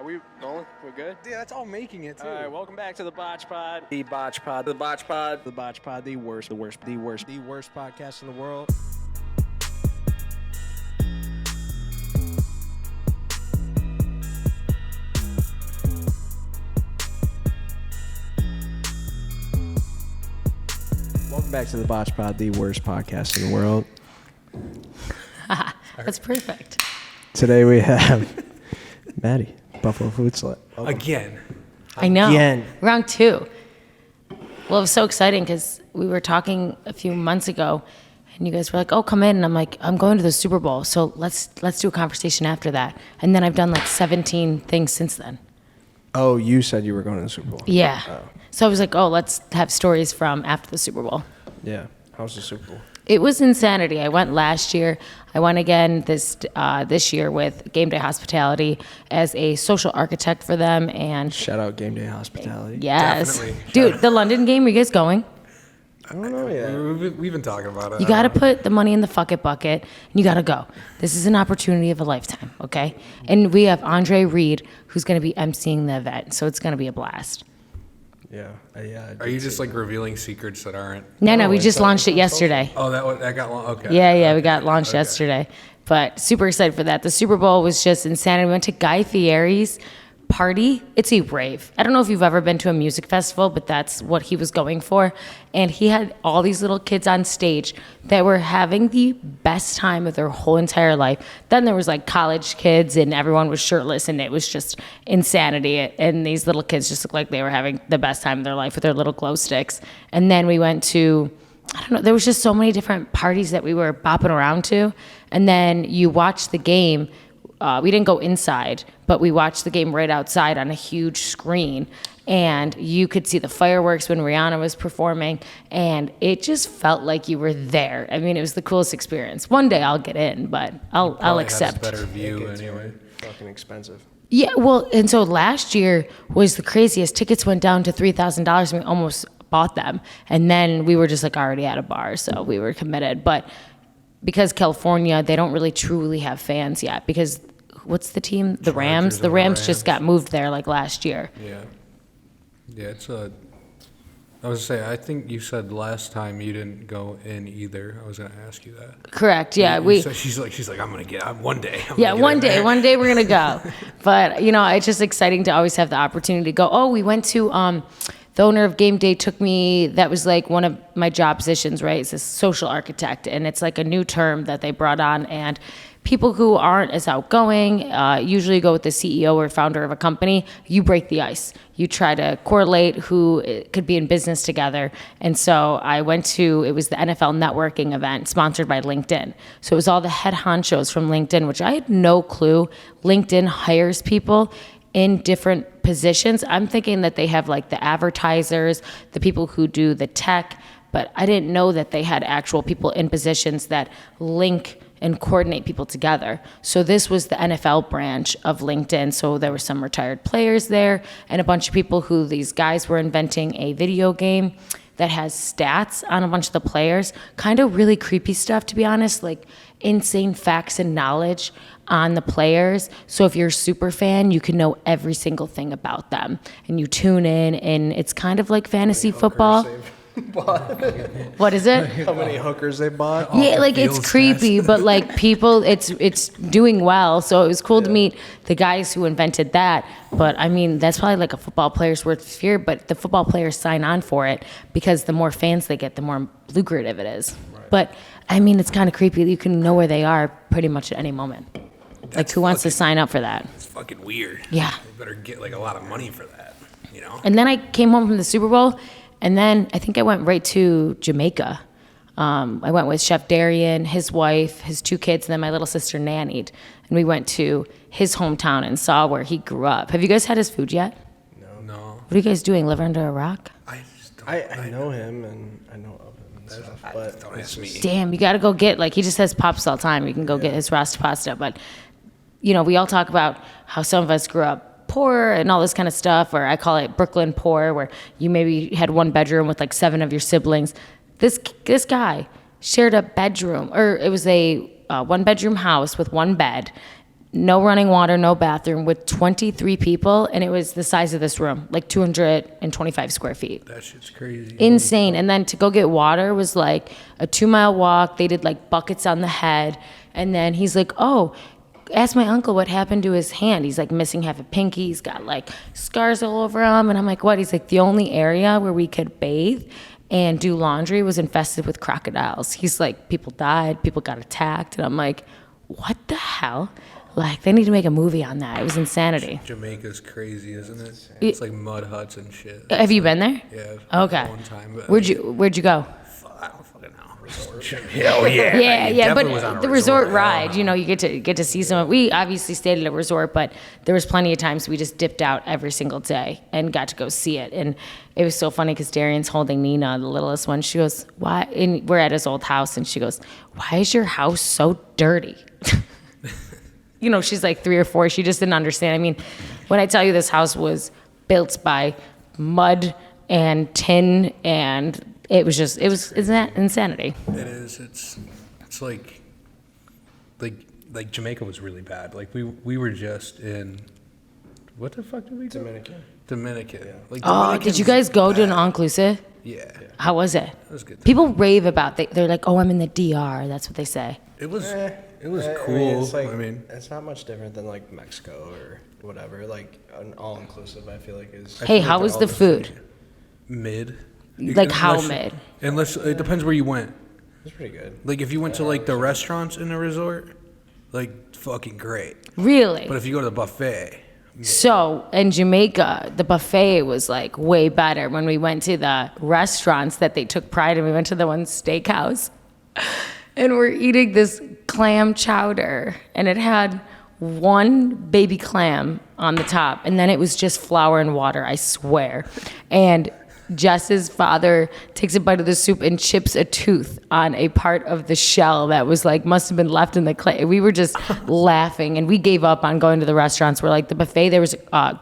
we rolling? We're good? Yeah, that's all making it, too. All right, welcome back to the BotchPod. The BotchPod. The BotchPod. The BotchPod. The worst podcast in the world. Welcome back to the BotchPod, the worst podcast in the world. That's perfect. Today we have Maddie, Buffalo Food Slut. Welcome. Again. I know. Again. Round 2. Well, it was so exciting because we were talking a few months ago, and you guys were like, "Oh, come in." And I'm like, "I'm going to the Super Bowl, so let's do a conversation after that." And then I've done like 17 things since then. Oh, you said you were going to the Super Bowl. Yeah. Oh. So I was like, "Oh, let's have stories from after the Super Bowl." Yeah. How's the Super Bowl? It was insanity. I went last year. I went again this year with Game Day Hospitality as a social architect for them. And Shout out Game Day Hospitality. yes, Definitely. dude, the London game. Are you guys going? I don't know yet. We've been talking about it. You got to put the money in the fuck it bucket, and you got to go. This is an opportunity of a lifetime, okay? And we have Andre Reed, who's going to be emceeing the event, so it's going to be a blast. Yeah. Are you just like revealing secrets that aren't? No, we it's just on- launched it yesterday. Oh, that got long. Okay. Yeah, we got launched yesterday. But super excited for that. The Super Bowl was just insanity. We went to Guy Fieri's party. It's a rave. I don't know if you've ever been to a music festival, but that's what he was going for. And he had all these little kids on stage that were having the best time of their whole entire life. Then there was like college kids and everyone was shirtless and it was just insanity. And these little kids just looked like they were having the best time of their life with their little glow sticks. And then we went to, I don't know, there was just so many different parties that we were bopping around to. And then you watch the game. We didn't go inside, but we watched the game right outside on a huge screen. And you could see the fireworks when Rihanna was performing. And it just felt like you were there. I mean, it was the coolest experience. One day I'll get in, but I'll accept. Has a better view anyway. Fucking expensive. Yeah, well, and so last year was the craziest. Tickets went down to $3,000 and we almost bought them. And then we were just like already at a bar, so we were committed. But because California, they don't really truly have fans yet because what's the team? The Rams? The Rams just got moved there like last year. Yeah. Yeah, I was going to say, I think you said last time you didn't go in either. I was going to ask you that. Correct, yeah. So she's like, I'm going to get one day. One day we're going to go. But, it's just exciting to always have the opportunity to go. Oh, we went to, the owner of Game Day took me, that was like one of my job positions, right? It's a social architect, and it's like a new term that they brought on, and people who aren't as outgoing usually go with the CEO or founder of a company. You break the ice. You try to correlate who could be in business together. And so I went to, it was the NFL networking event sponsored by LinkedIn. So it was all the head honchos from LinkedIn, which I had no clue. LinkedIn hires people in different positions. I'm thinking that they have like the advertisers, the people who do the tech, but I didn't know that they had actual people in positions that link and coordinate people together. So this was the NFL branch of LinkedIn. So there were some retired players there and a bunch of people who these guys were inventing a video game that has stats on a bunch of the players, kind of really creepy stuff, to be honest, like insane facts and knowledge on the players. So if you're a super fan, you can know every single thing about them. And you tune in, and it's kind of like fantasy football. What is it? How many hookers they bought? Yeah, like it's creepy, but like people, it's doing well. So it was cool to meet the guys who invented that. But I mean, that's probably like a football player's worth of fear. But the football players sign on for it because the more fans they get, the more lucrative it is. Right. But I mean, it's kind of creepy. You can know where they are pretty much at any moment. Like who wants to sign up for that? It's fucking weird. Yeah. You better get like a lot of money for that, And then I came home from the Super Bowl. And then I think I went right to Jamaica. I went with Chef Darian, his wife, his 2 kids, and then my little sister nannied. And we went to his hometown and saw where he grew up. Have you guys had his food yet? No. What are you guys doing? Live under a rock? I know him and I know of him and stuff, but don't ask me. Damn, you got to go get, like, he just has pops all the time. You can go get his Rasta pasta. But, we all talk about how some of us grew up poor and all this kind of stuff, or I call it Brooklyn poor, where you maybe had one bedroom with like 7 of your siblings. This guy shared a bedroom, or it was a 1-bedroom house with 1 bed, no running water, no bathroom, with 23 people, and it was the size of this room, like 225 square feet. That shit's crazy. Insane. And then to go get water was like a 2-mile walk. They did like buckets on the head. And then he's like, oh, ask my uncle what happened to his hand. He's like missing half a pinky. He's got like scars all over him. And I'm like, what? He's like, the only area where we could bathe and do laundry was infested with crocodiles. He's like, people died, people got attacked. And I'm like, what the hell? Like, they need to make a movie on that. It was insanity. Jamaica's crazy, isn't it? It's like mud huts and shit. Have you been there? Yeah. Okay. One time. But Where'd you go? I don't fucking know. Hell yeah. Yeah, but was on a the resort resort. ride, you know, you get to see some. We obviously stayed at a resort, but there was plenty of times we just dipped out every single day and got to go see it. And it was so funny because Darian's holding Nina, the littlest one. She goes, "Why?" And we're at his old house, and she goes, "Why is your house so dirty?" You know, she's like 3 or 4. She just didn't understand. I mean, when I tell you this house was built by mud and tin, and it was insanity. It is. It's like Jamaica was really bad. Like we were just in, what the fuck did we do? Dominican. Yeah. Like, oh, did you guys go to an all-inclusive? Yeah. How was it? It was good. People rave about they're like, oh, I'm in the DR. That's what they say. It was cool. I mean, it's like, it's not much different than like Mexico or whatever. Like an all-inclusive, I feel like is. Hey, how was the food? Mid. Like how mid? Unless it depends where you went. It's pretty good. Like if you went to like the restaurants in the resort, like fucking great. Really? But if you go to the buffet. So in Jamaica, the buffet was like way better. When we went to the restaurants that they took pride in, we went to the one steakhouse, and we're eating this clam chowder, and it had one baby clam on the top, and then it was just flour and water, I swear. And Jess's father takes a bite of the soup and chips a tooth on a part of the shell that was like, must have been left in the clay. We were just laughing, and we gave up on going to the restaurants. We're like, the buffet, there was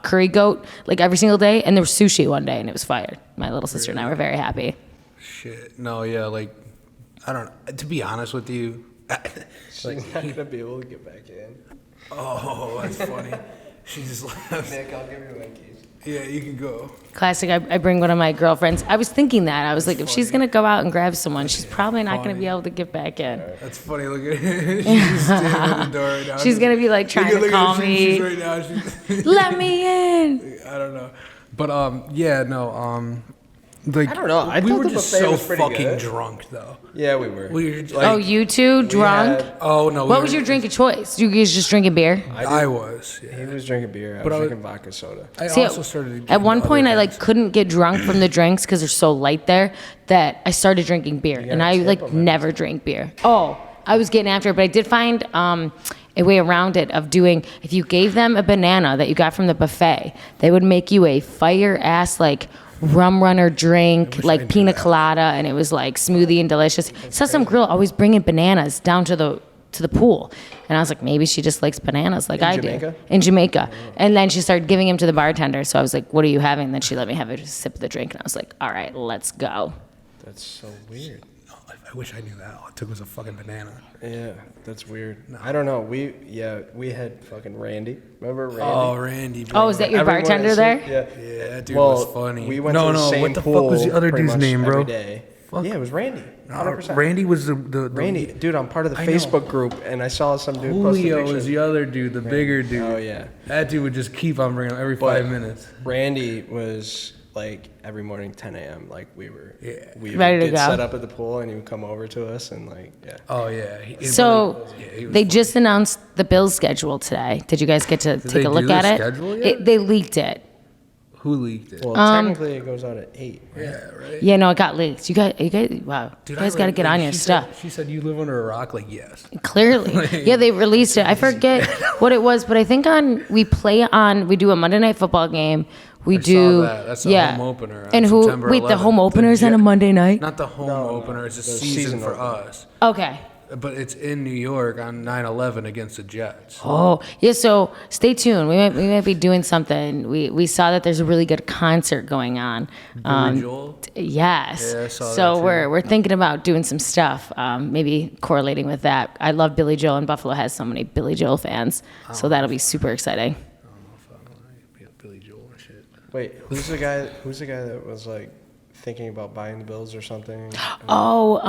curry goat like every single day, and there was sushi one day, and it was fire. My little sister and I were very happy. Shit. No, yeah, like, I don't know. To be honest with you, She's not gonna be able to get back in. oh, that's funny. She just left. Nick, I'll give you my keys. Yeah, you can go. Classic. I bring one of my girlfriends. I was thinking that. I was like, if she's going to go out and grab someone, she's probably not going to be able to get back in. That's funny. Look at her. She's just standing at the door right now. She's going to be like trying to call me. She's right now. Let me in. I don't know. But, yeah, no, like, I don't know. I we thought were the just buffet so was pretty fucking good. drunk, though. Yeah, we were. We were like, Oh, you two drunk? oh, no. What was your drink of choice? You guys just drinking beer? I was. Yeah. He was drinking beer. I But was I was- drinking vodka soda. I See, also started at one getting point, I other like things. couldn't get drunk from the drinks because they're so light there that I started drinking beer, and I tip like 'em never drink beer. Oh, I was getting after it, but I did find a way around it of doing. If you gave them a banana that you got from the buffet, they would make you a fire ass like rum runner drink, like pina colada, and it was like smoothie and delicious. Saw some girl always bringing bananas down to the pool, and I was like, maybe she just likes bananas like I Jamaica? do. In Jamaica. And then she started giving him to the bartender, so I was like, what are you having? Then she let me have a sip of the drink, and I was like, all right, let's go. That's so weird. I wish I knew that. All it took was a fucking banana. Yeah, that's weird. I don't know. We had fucking Randy. Remember Randy? Oh, Randy. Bro. Oh, is that your Everyone bartender is- there? Yeah. Yeah, that dude Well, was funny. we went to the same what the pool fuck was the other pretty dude's much name, bro? every day. Fuck. Yeah, it was Randy. 100%. Randy was the Randy, dude, I'm part of the I know. Facebook group, and I saw some dude post a Julio picture. was the other dude, the bigger dude. Oh, yeah. That dude would just keep on bringing him every But 5 minutes. Randy was like every morning 10 a.m. Like we Ready would to get go? set up at the pool, and he would come over to us, and like Oh yeah. So he was they just announced the Bills schedule today. Did you guys get to take they a look do at the it? schedule yet? They leaked it. Who leaked it? Well, technically it goes out at 8. Right? yeah, right. Yeah, no, it got leaked. You guys, wow. Dude, you guys I got to read- get on your she stuff. Said, she said you live under a rock. Like yes. Clearly. Yeah, they released it. I forget what it was, but I think we do a Monday Night Football game. We I do. saw that. That's the yeah. home opener on And who? September Wait, the 11th. home opener's on a Monday night? Not the home opener. It's a the season season for opener. us. Okay. but it's in New York on 9/11 against the Jets. Oh, yeah, so stay tuned. We might be doing something. We saw that there's a really good concert going on. Billy Joel? Yes. Yeah, I saw so that too. we're thinking about doing some stuff, maybe correlating with that. I love Billy Joel, and Buffalo has so many Billy Joel fans, so that'll be super exciting. I don't know if I want to be a Billy Joel and shit. Wait, who's the guy that was like thinking about buying the Bills or something? Oh,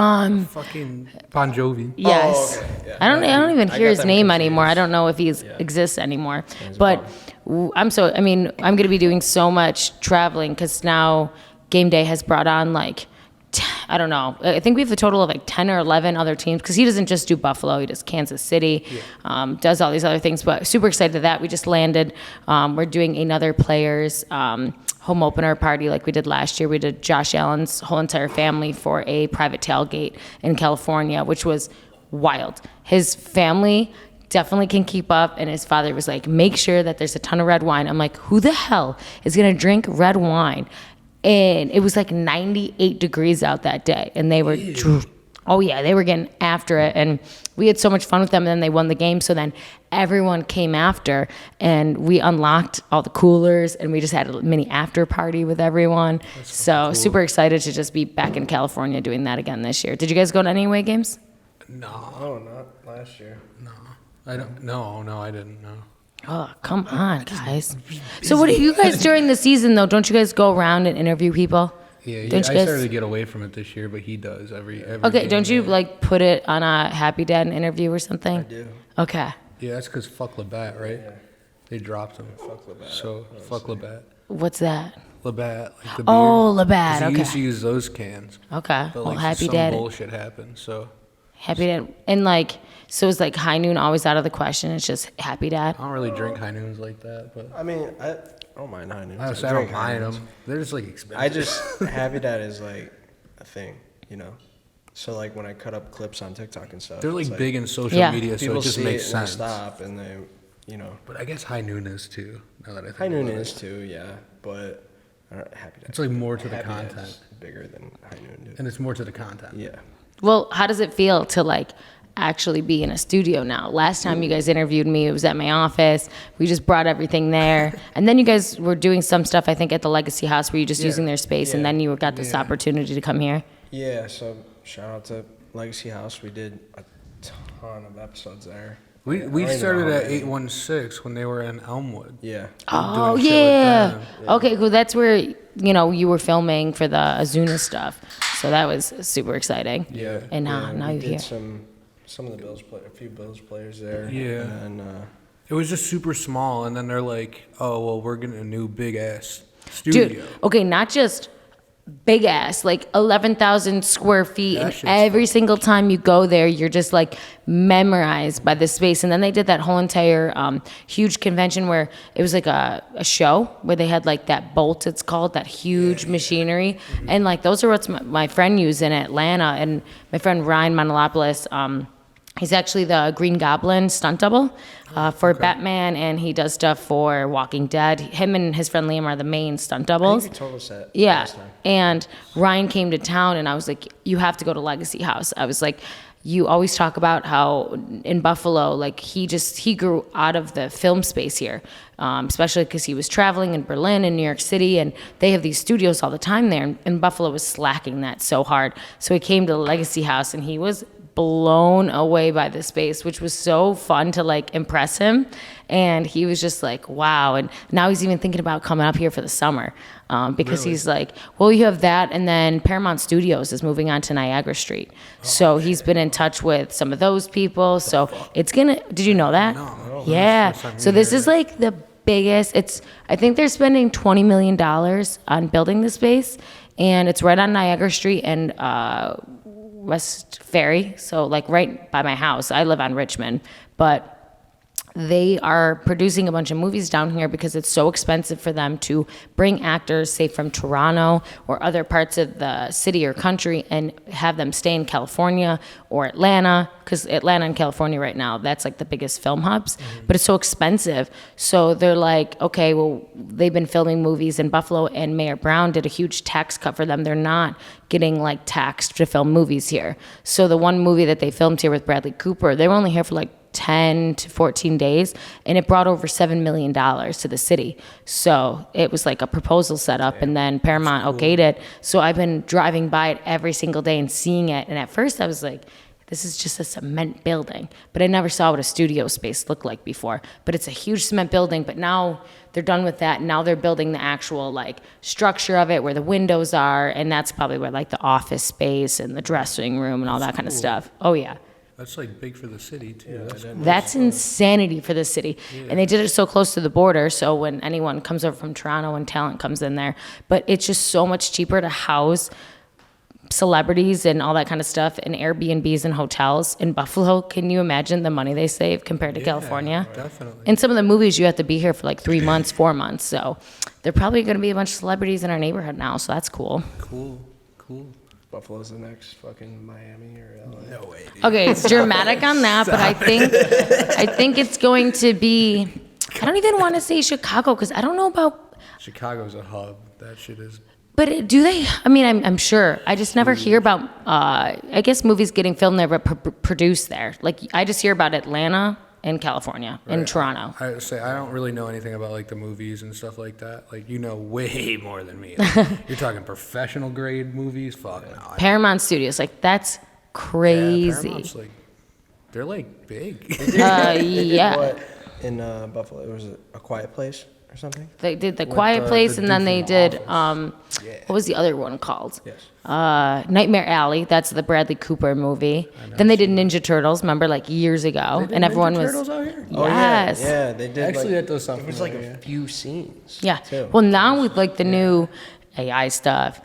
Fucking Bon Jovi. yes. Oh, okay. Yeah. I don't even I hear got his them name confused. anymore. I don't know if he exists anymore. He's But I'm going to be doing so much traveling because now Game Day has brought on like, I don't know. I think we have a total of like 10 or 11 other teams because he doesn't just do Buffalo. He does Kansas City, does all these other things. But super excited that we just landed. We're doing another players home opener party like we did last year. We did Josh Allen's whole entire family for a private tailgate in California, which was wild. His family definitely can keep up, and his father was like, make sure that there's a ton of red wine. I'm like, who the hell is going to drink red wine? And it was like 98 degrees out that day, and they were, they were getting after it, and we had so much fun with them, and then they won the game, so then everyone came after, and we unlocked all the coolers, and we just had a mini after party with everyone. So super excited to just be back in California doing that again this year. Did you guys go to any away games? No. Oh, not last year. I don't. No, I didn't know. Oh, come on, guys. So what do you guys during the season, though? Don't you guys go around and interview people? Yeah, Don't I you guys- started to get away from it this year, but he does every Okay, game. don't you like put it on a Happy Dad interview or something? I do. Okay. Yeah, that's because fuck Labatt, right? Yeah. They dropped him. Fuck Labatt. So fuck Labatt. What's that? Labatt, like the beer. Oh, Labatt, 'Cause he okay. used to use those cans. Okay. But Well, like Happy some Dad. bullshit happened, so Happy Dad. And like, so is like high noon always out of the question? It's just Happy Dad? I don't really drink high noons like that, but I mean, I don't mind high noons. I drink don't high mind noons. them. They're just like expensive. I just Happy Dad is like a thing, you know. So like when I cut up clips on TikTok and stuff, They're it's like big in social Yeah. media, so people it just see makes it and they sense. stop and they, you know. But I guess high noon is too. Now that I think High noon about is it. too, yeah. But Happy Dad. It's like more to the Happy Dad's content, bigger than high noon, dude. and it's more to the content. Yeah. Well, how does it feel to like actually be in a studio now? Last time you guys interviewed me, it was at my office. We just brought everything there. And then you guys were doing some stuff, I think, at the Legacy House where you just Yeah. using their space, and Yeah. then you got this Yeah. opportunity to come here. Yeah. So shout out to Legacy House. We did a ton of episodes there. I We don't even started know how at many. 816 when they were in Elmwood. Yeah. Oh, doing shit with yeah. them. Okay, cool. That's where, you were filming for the Azuna stuff. So that was super exciting. Yeah. And Yeah, now we you're did here. some of the Bills a few Bills players there. Yeah. And It was just super small, and then they're like, "Oh, well, we're getting a new big ass studio." Dude, okay, not just big ass, like 11,000 square feet. That And shit's every single time you go there, you're just like memorized by the space. And then they did that whole entire huge convention where it was like a show where they had like that bolt, it's called, that huge machinery. Mm-hmm. And like those are what's my friend used in Atlanta. And my friend Ryan Manalopoulos, he's actually the Green Goblin stunt double for Batman, and he does stuff for Walking Dead. Him and his friend Liam are the main stunt I doubles. think you told us that Yeah. last time. And Ryan came to town, and I was like, you have to go to Legacy House. I was like, you always talk about how in Buffalo, like he grew out of the film space here, especially because he was traveling in Berlin and New York City, and they have these studios all the time there, and Buffalo was slacking that so hard. So he came to the Legacy House, and he was blown away by the space, which was so fun to like impress him. And he was just like, wow. And now he's even thinking about coming up here for the summer because he's like, well, you have that. And then Paramount Studios is moving on to Niagara Street. So he's been in touch with some of those people. So it's going to, did you know that? No. Yeah. That's the first time So you this heard is it. like the biggest, I think they're spending $20 million on building the space. And it's right on Niagara Street and West Ferry, so like right by my house. I live on Richmond, but they are producing a bunch of movies down here because it's so expensive for them to bring actors, say from Toronto or other parts of the city or country, and have them stay in California or Atlanta, because Atlanta and California right now, that's like the biggest film hubs, but it's so expensive. So they're like, okay, well, they've been filming movies in Buffalo, and Mayor Brown did a huge tax cut for them. They're not getting like taxed to film movies here. So the one movie that they filmed here with Bradley Cooper, they were only here for like 10 to 14 days, and it brought over $7 million to the city. So it was like a proposal set up, and then Paramount okayed it. So I've been driving by it every single day and seeing it. And at first I was like, this is just a cement building. But I never saw what a studio space looked like before. But it's a huge cement building, but now they're done with that. Now they're building the actual like structure of it, where the windows are, and that's probably where like the office space and the dressing room and all that kind of stuff. Oh yeah. That's like big for the city too. That's insanity for the city. And they did it so close to the border, so when anyone comes over from Toronto and talent comes in there. But it's just so much cheaper to house celebrities and all that kind of stuff in Airbnbs and hotels in Buffalo. Can you imagine the money they save compared to California? Definitely. In some of the movies, you have to be here for like 3 months, 4 months. So they're probably going to be a bunch of celebrities in our neighborhood now, so that's cool. Cool. Buffalo's the next fucking Miami or LA. No way, dude. Okay, it's dramatic on that, but I think it's going to be, I don't even want to say Chicago, because I don't know about, Chicago's a hub. That shit is. but do they, I mean, I'm sure. I just never hear about, I guess movies getting filmed there, but produced there. Like, I just hear about Atlanta and California and Toronto. I say I don't really know anything about like the movies and stuff like that. Like, you know way more than me. Like, you're talking professional grade movies. Fuck no. Paramount Studios, like, that's crazy. Paramount's like, they're like big. Yeah. What in Buffalo? It was A Quiet Place or something? They did The Quiet Place, and then they did, what was the other one called? Yes. Nightmare Alley. That's the Bradley Cooper movie. Then they did Ninja Turtles, remember, like years ago, and everyone was. Turtles out here? Yes. Yeah, they did. Actually, like, that does sound There was like familiar, a few scenes. Yeah. too. Well, now with like the new AI stuff,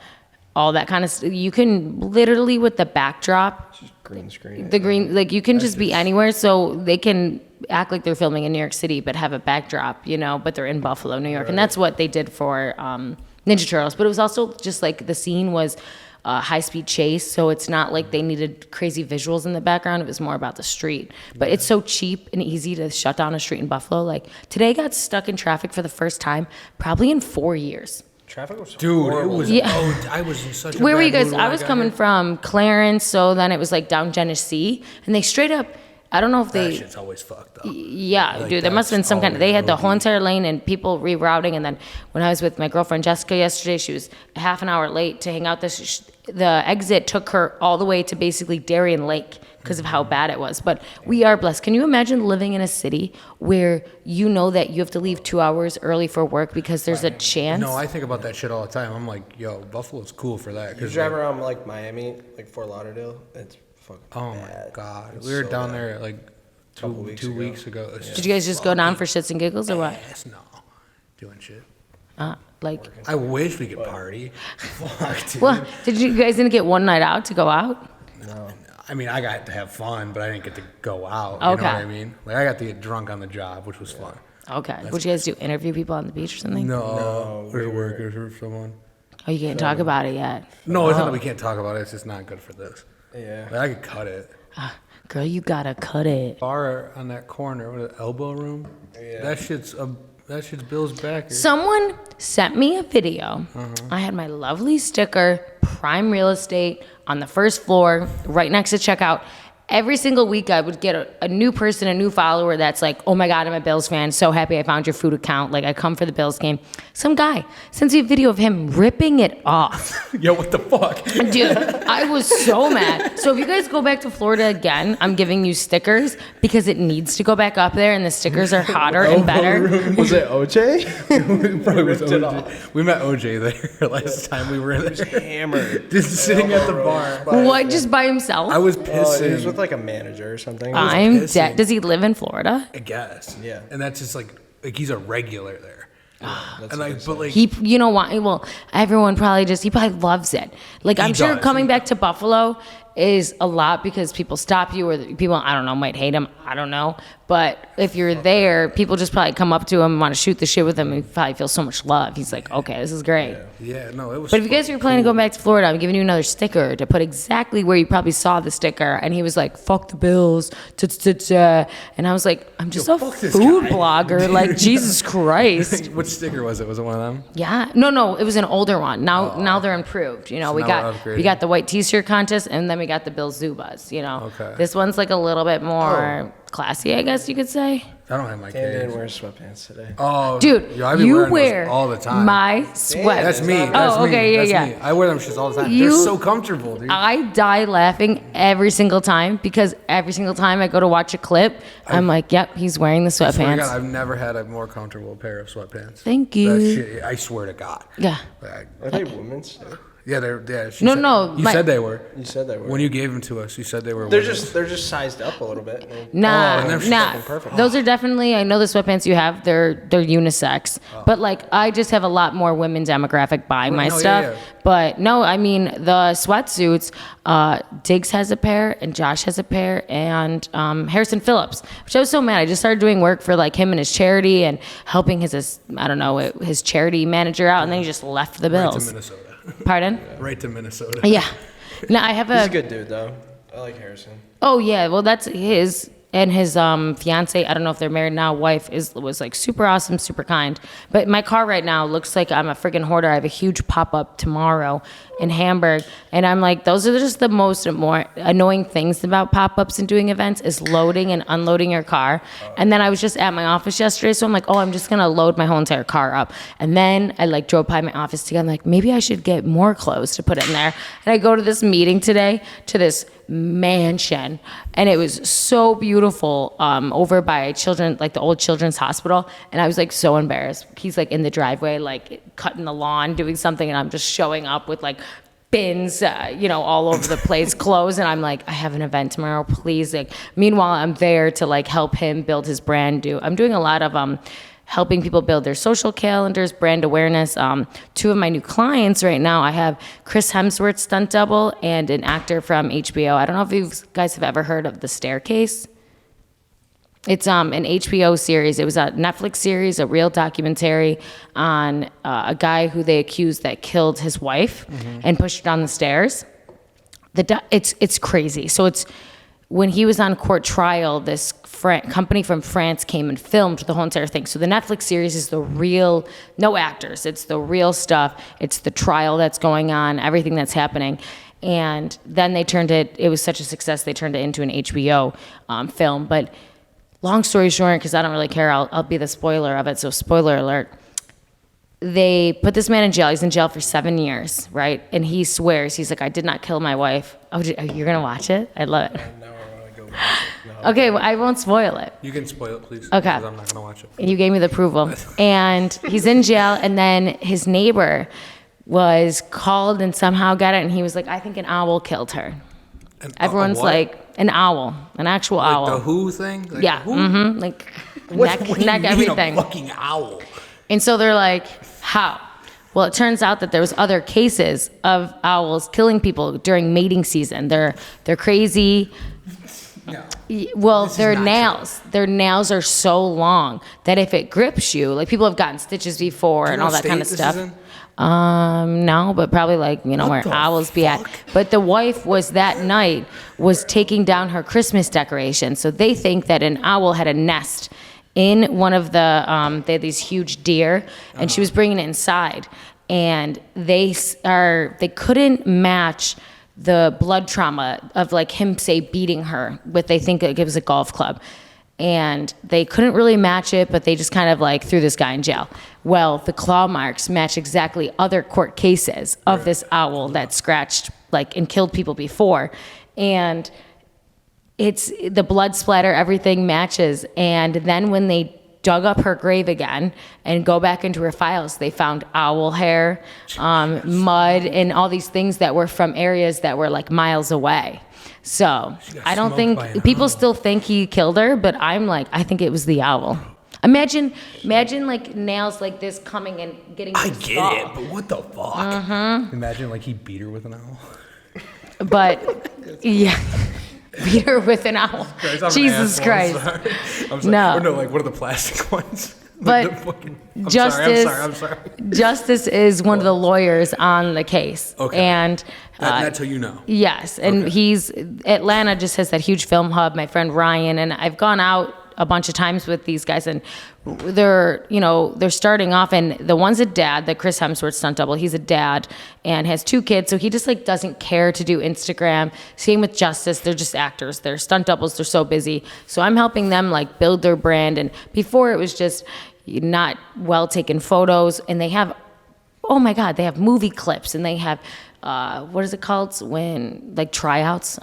all that kind of stuff, you can literally with the backdrop, Just green screen. the green, like you can just be anywhere, so they can act like they're filming in New York City, but have a backdrop, you know, but they're in Buffalo, New York. And that's what they did for Ninja Turtles. But it was also just like the scene was high-speed chase, so it's not like they needed crazy visuals in the background. It was more about the street. But it's so cheap and easy to shut down a street in Buffalo. Like today I got stuck in traffic for the first time probably in 4 years. Traffic was Dude, it horrible. was. Yeah. Oh, I was in such a Where were bad you guys? mood when I was got coming here. from Clarence, so then it was like down Genesee, and they straight up, I don't know if That they, shit's always fucked up. yeah, Like, dude, there must have been that's some kind of, they had the always whole entire lane and people rerouting, and then when I was with my girlfriend Jessica yesterday, she was a half an hour late to hang out this, the exit took her all the way to basically Darien Lake because of how bad it was. But we are blessed. Can you imagine living in a city where you know that you have to leave 2 hours early for work because there's a chance? No, I think about that shit all the time. I'm like, yo, Buffalo's cool for that. You 'cause, drive like, around like Miami, like Fort Lauderdale. It's fucking oh bad. my god, It's we were so down bad. there like Couple weeks two ago. weeks ago. It's Did you guys just go down for shits and giggles or what? Yes, no, doing shit. Like, I wish we could party. Fuck, dude. well, did you guys didn't get one night out to go out? I mean, I got to have fun, but I didn't get to go out. You Okay. know what I mean? Like, I got to get drunk on the job, which was fun. Okay. What'd you guys do? Interview people on the beach or something? No, we were workers or someone. Oh, you can't talk about it yet. No, it's not that we can't talk about it. It's just not good for this. Yeah. Like, I could cut it. Girl, you gotta cut it. Bar on that corner, what, elbow room? Yeah. That shit's Bill's backer. Someone sent me a video. I had my lovely sticker, prime real estate, on the first floor, right next to checkout. Every single week I would get a new person, a new follower that's like, oh my God, I'm a Bills fan. So happy I found your food account. Like, I come for the Bills game. Some guy sends me a video of him ripping it off. Yo, what the fuck? Dude, I was so mad. So if you guys go back to Florida again, I'm giving you stickers because it needs to go back up there and the stickers are hotter and better. Was it OJ? Probably was OJ. We met OJ there last time we were in there. Hammered. Just sitting at the bar. What, just by himself? I was Oh, he was pissing. with like a manager or something. I'm pissing. dead. Does he live in Florida? I guess. Yeah. And that's just like he's a regular there. That's And what like, they but said. like, He, you know what? Well, everyone probably he probably loves it. Like, I'm He sure does. coming back to Buffalo is a lot because people stop you or people, I don't know, might hate him. I don't know. But if you're there, people just probably come up to him and want to shoot the shit with him. And he probably feels so much love. He's like, okay, this is great. Yeah, no, it was. But if you guys were planning to go back to Florida, I'm giving you another sticker to put exactly where you probably saw the sticker. And he was like, fuck the bills. And I was like, I'm just a food blogger. Like, Jesus Christ. Which sticker was it? Was it one of them? Yeah. No, it was an older one. Now they're improved. You know, So we now we're got upgrading. the white t-shirt contest and then we got the Bill Zubas, you know. Okay. This one's like a little bit more classy, I guess you could say. I don't have my Dan didn't kids. wear sweatpants today. Oh, Dude, yo, I be you wearing wear those all the time. my sweat. That's me. Oh, That's me. okay, That's yeah. me. I wear them shits all the time. You- They're so comfortable, dude. I die laughing every single time because every single time I go to watch a clip, I'm like, yep, he's wearing the I swear to sweatpants. God, I've never had a more comfortable pair of sweatpants. Thank you. That shit, I swear to God. Yeah. Like, Are they women's too? yeah, they're. Yeah. No, You my- said they were. You said they were. When you gave them to us, you said they were. they're women's. just sized up a little bit. Nah, and they're nah. perfect. Those are definitely. I know the sweatpants you have. They're unisex, but like I just have a lot more women demographic buying my no, yeah, stuff. yeah. But no, I mean the sweatsuits. Diggs has a pair, and Josh has a pair, and Harrison Phillips. Which I was so mad. I just started doing work for like him and his charity and helping his I don't know his charity manager out, and then he just left the Right to bills. Minnesota. Pardon? Right to Minnesota. Yeah. No, I have He's a good dude though. I like Harrison. Oh yeah, well that's his and his fiance. I don't know if they're married now. Wife was like super awesome, super kind. But my car right now looks like I'm a freaking hoarder. I have a huge pop up tomorrow in Hamburg, and I'm like, those are just the most more annoying things about pop ups and doing events is loading and unloading your car. And then I was just at my office yesterday, so I'm like, oh, I'm just gonna load my whole entire car up. And then I like drove by my office today. I'm like, maybe I should get more clothes to put in there. And I go to this meeting today to this mansion, and it was so beautiful over by children, like the old children's hospital. And I was like so embarrassed. He's like in the driveway, like cutting the lawn, doing something, and I'm just showing up with like bins, all over the place, clothes, and I'm like, I have an event tomorrow, please. Like, meanwhile, I'm there to like help him build his brand. I'm doing a lot of helping people build their social calendars, brand awareness. Two of my new clients right now, I have Chris Hemsworth, stunt double, and an actor from HBO. I don't know if you guys have ever heard of The Staircase. It's an HBO series. It was a Netflix series, a real documentary on a guy who they accused that killed his wife and pushed her down the stairs. It's crazy. So it's when he was on court trial, this company from France came and filmed the whole entire thing. So the Netflix series is the real, no actors. It's the real stuff. It's the trial that's going on, everything that's happening. And then they turned it was such a success, they turned it into an HBO film. But long story short, because I don't really care, I'll be the spoiler of it, so spoiler alert. They put this man in jail. He's in jail for 7 years, right? And he swears, he's like, I did not kill my wife. Oh, you're going to watch it? I love it. Now I want to go watch it. No. Okay, well, I won't spoil it. You can spoil it, please. Okay. Because I'm not gonna watch it. You gave me the approval. And he's in jail, and then his neighbor was called and somehow got it, and he was like, I think an owl killed her. Everyone's what? like, an owl, an actual Like owl. the Who thing? Like Yeah, Who? like What do you neck mean everything. A fucking owl. And so they're like, how? Well, it turns out that there was other cases of owls killing people during mating season. They're crazy. No. Well, This is their not their nails are so long that if it grips you, like people have gotten stitches before Do you and know all what that kind of state stuff. this is in? No, but probably like, where the owls be at. fuck? But the wife was that night was taking down her Christmas decoration. So they think that an owl had a nest in one of the, they had these huge deer, and she was bringing it inside. And they couldn't match the blood trauma of like him, say, beating her with, they think it was a golf club. And they couldn't really match it, but they just kind of like threw this guy in jail. Well, the claw marks match exactly other court cases of this owl that scratched like and killed people before. And it's the blood splatter, everything matches. And then when they dug up her grave again and go back into her files, they found owl hair, mud, and all these things that were from areas that were like miles away. So I don't smoked by an think people owl. still think he killed her, but I'm like, I think it was the owl. Imagine like nails like this coming and getting. I your get skull. it, but what the fuck? Imagine like he beat her with an owl. But Yeah. Beat her with an owl. Christ, I'm an Jesus asshole, Christ. I'm sorry. No. Or no, like, what are the plastic ones? But I'm sorry. Justice is one of the lawyers on the case. Okay. And That's how you know. yes, and Atlanta just has that huge film hub. My friend Ryan and I've gone out a bunch of times with these guys, and they're starting off, and the one's a dad, the Chris Hemsworth stunt double. He's a dad and has 2 kids, so he just like doesn't care to do Instagram. Same with Justice, they're just actors, they're stunt doubles, they're so busy. So I'm helping them like build their brand, and before it was just not well taken photos, and they have, oh my God, they have movie clips, and they have what is it called when like tryouts,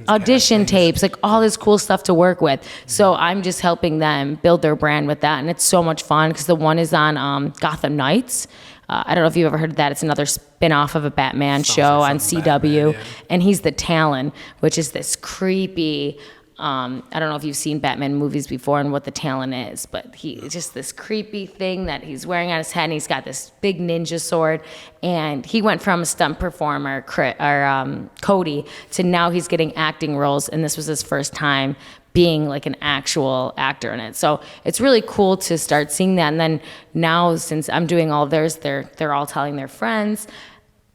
audition tapes, like all this cool stuff to work with. So I'm just helping them build their brand with that, and it's so much fun because the one is on Gotham Knights. I don't know if you've ever heard of that. It's another spin-off of a Batman show on CW, Batman, yeah. And he's the Talon, which is this creepy. I don't know if you've seen Batman movies before and what the Talon is, but he's just this creepy thing that he's wearing on his head, and he's got this big ninja sword, and he went from a stunt performer, Cody, to now he's getting acting roles, and this was his first time being like an actual actor in it. So it's really cool to start seeing that, and then now since I'm doing all of theirs, they're all telling their friends,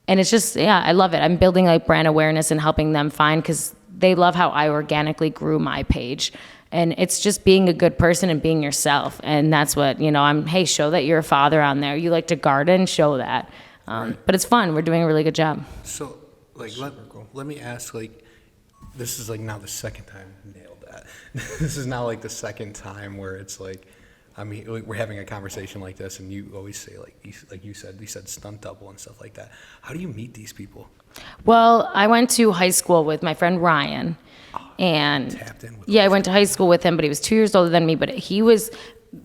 and it's just, yeah, I love it. I'm building like brand awareness and helping them find, because they love how I organically grew my page. And it's just being a good person and being yourself. And that's what, hey, show that you're a father on there. You like to garden, show that. Right. But it's fun. We're doing a really good job. So, like, let me ask, like, this is, like, now the second time I nailed that. This is now, like, the second time where it's, like, I mean, like, we're having a conversation like this, and you always say, you said stunt double and stuff like that. How do you meet these people? Well, I went to high school with my friend Ryan, and I went to high school with him, but he was 2 years older than me, but he was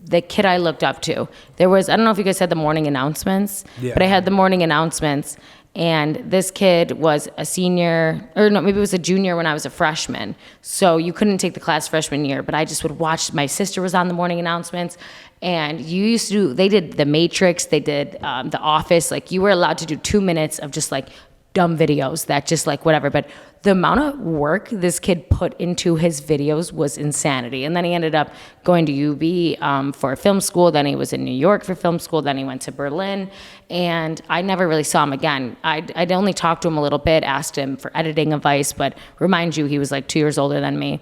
the kid I looked up to. There was, I don't know if you guys had the morning announcements, but I had the morning announcements, and this kid was a senior, or no, maybe it was a junior when I was a freshman. So you couldn't take the class freshman year, but I just would watch. My sister was on the morning announcements, and they did The Matrix, they did The Office. Like, you were allowed to do 2 minutes of just like dumb videos that just like whatever, but the amount of work this kid put into his videos was insanity. And then he ended up going to UB for film school, then he was in New York for film school, then he went to Berlin, and I never really saw him again. I'd only talked to him a little bit, asked him for editing advice, but remind you, he was like 2 years older than me.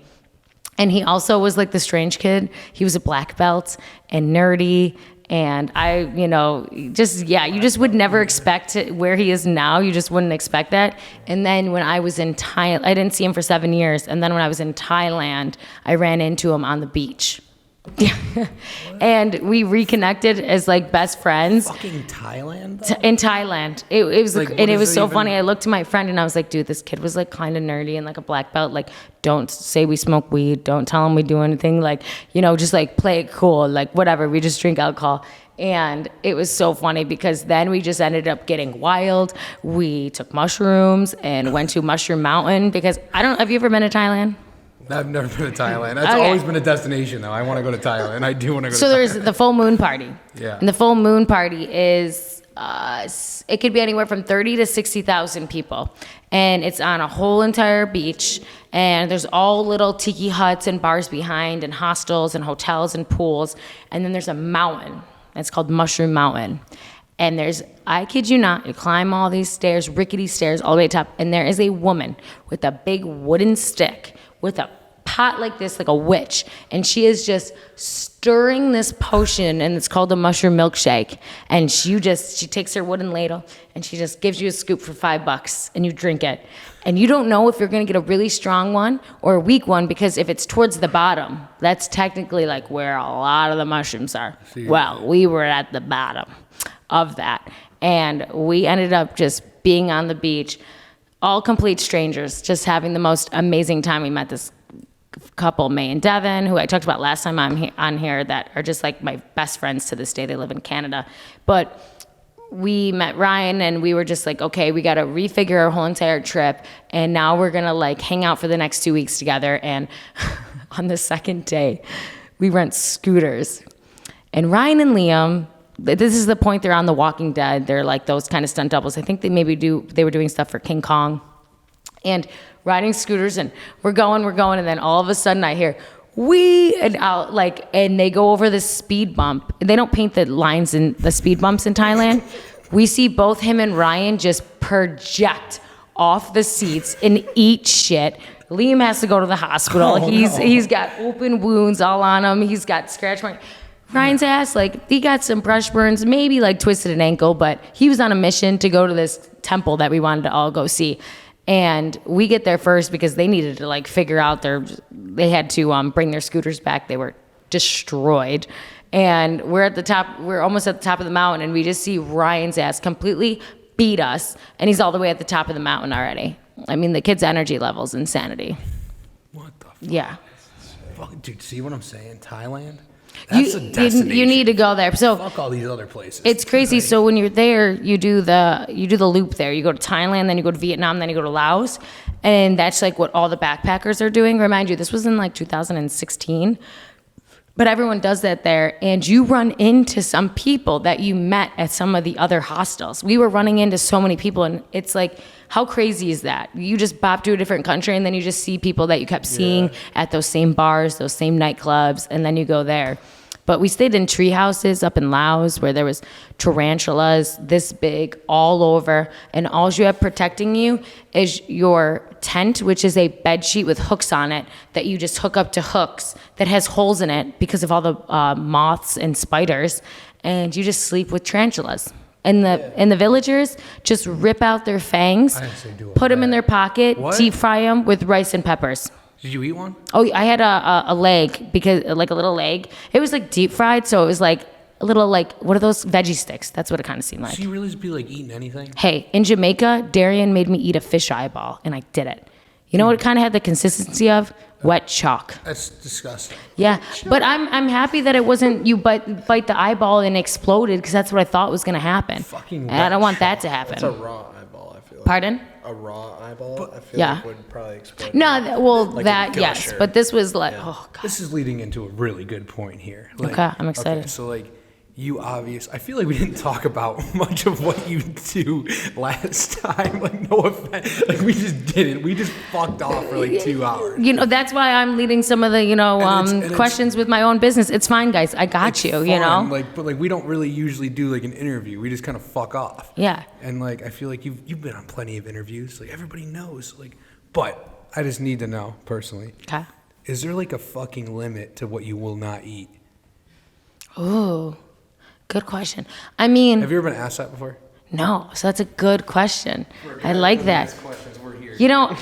And he also was like the strange kid. He was a black belt and nerdy. And you just would never expect it where he is now. You just wouldn't expect that. And then when I was in Thailand, I didn't see him for 7 years. And then when I was in Thailand, I ran into him on the beach. And we reconnected as like best friends. Fucking Thailand? In Thailand. It was like, and it was so funny. I looked to my friend and I was like, dude, this kid was like kind of nerdy and like a black belt. Like, don't say we smoke weed. Don't tell him we do anything. Like, just like play it cool. Like, whatever. We just drink alcohol. And it was so funny because then we just ended up getting wild. We took mushrooms and went to Mushroom Mountain because have you ever been to Thailand? I've never been to Thailand. That's always been a destination, though. I want to go to Thailand. I do want to go to Thailand. So there's the full moon party. Yeah. And the full moon party is, it could be anywhere from 30 to 60,000 people. And it's on a whole entire beach. And there's all little tiki huts and bars behind and hostels and hotels and pools. And then there's a mountain. It's called Mushroom Mountain. And I kid you not, you climb all these stairs, rickety stairs all the way to top. And there is a woman with a big wooden stick with a pot like this, like a witch, and she is just stirring this potion, and it's called a mushroom milkshake. And she takes her wooden ladle and she just gives you a scoop for $5, and you drink it. And you don't know if you're gonna get a really strong one or a weak one, because if it's towards the bottom, that's technically like where a lot of the mushrooms are. Well, we were at the bottom of that, and we ended up just being on the beach, all complete strangers, just having the most amazing time. We met this couple, May and Devin, who I talked about last time on here, that are just like my best friends to this day. They live in Canada. But we met Ryan, and we were just like, okay, we got to refigure our whole entire trip. And now we're going to like hang out for the next 2 weeks together. And on the second day, we rent scooters. And Ryan and Liam, this is the point they're on The Walking Dead. They're like those kind of stunt doubles. I think they were doing stuff for King Kong. and riding scooters, and we're going, and then all of a sudden I hear, and they go over this speed bump. They don't paint the lines in the speed bumps in Thailand. We see both him and Ryan just project off the seats and eat shit. Liam has to go to the hospital. He's got open wounds all on him. He's got scratch marks. Ryan's ass, like, he got some brush burns, maybe like twisted an ankle, but he was on a mission to go to this temple that we wanted to all go see. And we get there first because they needed to like figure out they had to bring their scooters back. They were destroyed. And we're almost at the top of the mountain, and we just see Ryan's ass completely beat us, and he's all the way at the top of the mountain already. I mean, the kid's energy level's insanity. What the fuck? Yeah. Fuck, dude, see what I'm saying? Thailand? That's a destination. You need to go there. So fuck all these other places. It's crazy. Right. So when you're there, you do the loop there. You go to Thailand, then you go to Vietnam, then you go to Laos, and that's like what all the backpackers are doing. Remind you, this was in like 2016. But everyone does that there, and you run into some people that you met at some of the other hostels. We were running into so many people, and it's like, how crazy is that? You just bop to a different country, and then you just see people that you kept seeing at those same bars, those same nightclubs, and then you go there. But we stayed in tree houses up in Laos where there was tarantulas this big all over, and all you have protecting you is your tent, which is a bed sheet with hooks on it that you just hook up to hooks that has holes in it because of all the moths and spiders, and you just sleep with tarantulas. And the villagers just rip out their fangs, put them in their pocket, deep fry them with rice and peppers. Did you eat one? Oh, I had a leg, because like a little leg. It was like deep fried, so it was like a little like, what are those veggie sticks? That's what it kind of seemed like. So you really just be like eating anything? Hey, in Jamaica, Darian made me eat a fish eyeball, and I did it. You know what it kind of had the consistency of? Wet chalk. That's disgusting. Yeah, but I'm happy that it wasn't you bite the eyeball and exploded, because that's what I thought was going to happen. Fucking and I don't want that to happen. It's a raw eyeball, I feel like. Pardon? A raw eyeball, I feel like would probably explode. No, like that, yes. But this was like, oh, God. This is leading into a really good point here. Like, okay, I'm excited. Okay, so, like, I feel like we didn't talk about much of what you do last time. Like, no offense. Like, we just didn't. We just fucked off for like 2 hours. You know, that's why I'm leading some of the, questions with my own business. It's fine, guys. I got you, you know? But we don't really usually do like an interview. We just kind of fuck off. Yeah. And like, I feel like you've been on plenty of interviews. Like, everybody knows. Like, but I just need to know personally. Okay. Is there like a fucking limit to what you will not eat? Ooh. Good question. I mean, have you ever been asked that before? No, so that's a good question. I like that. You know,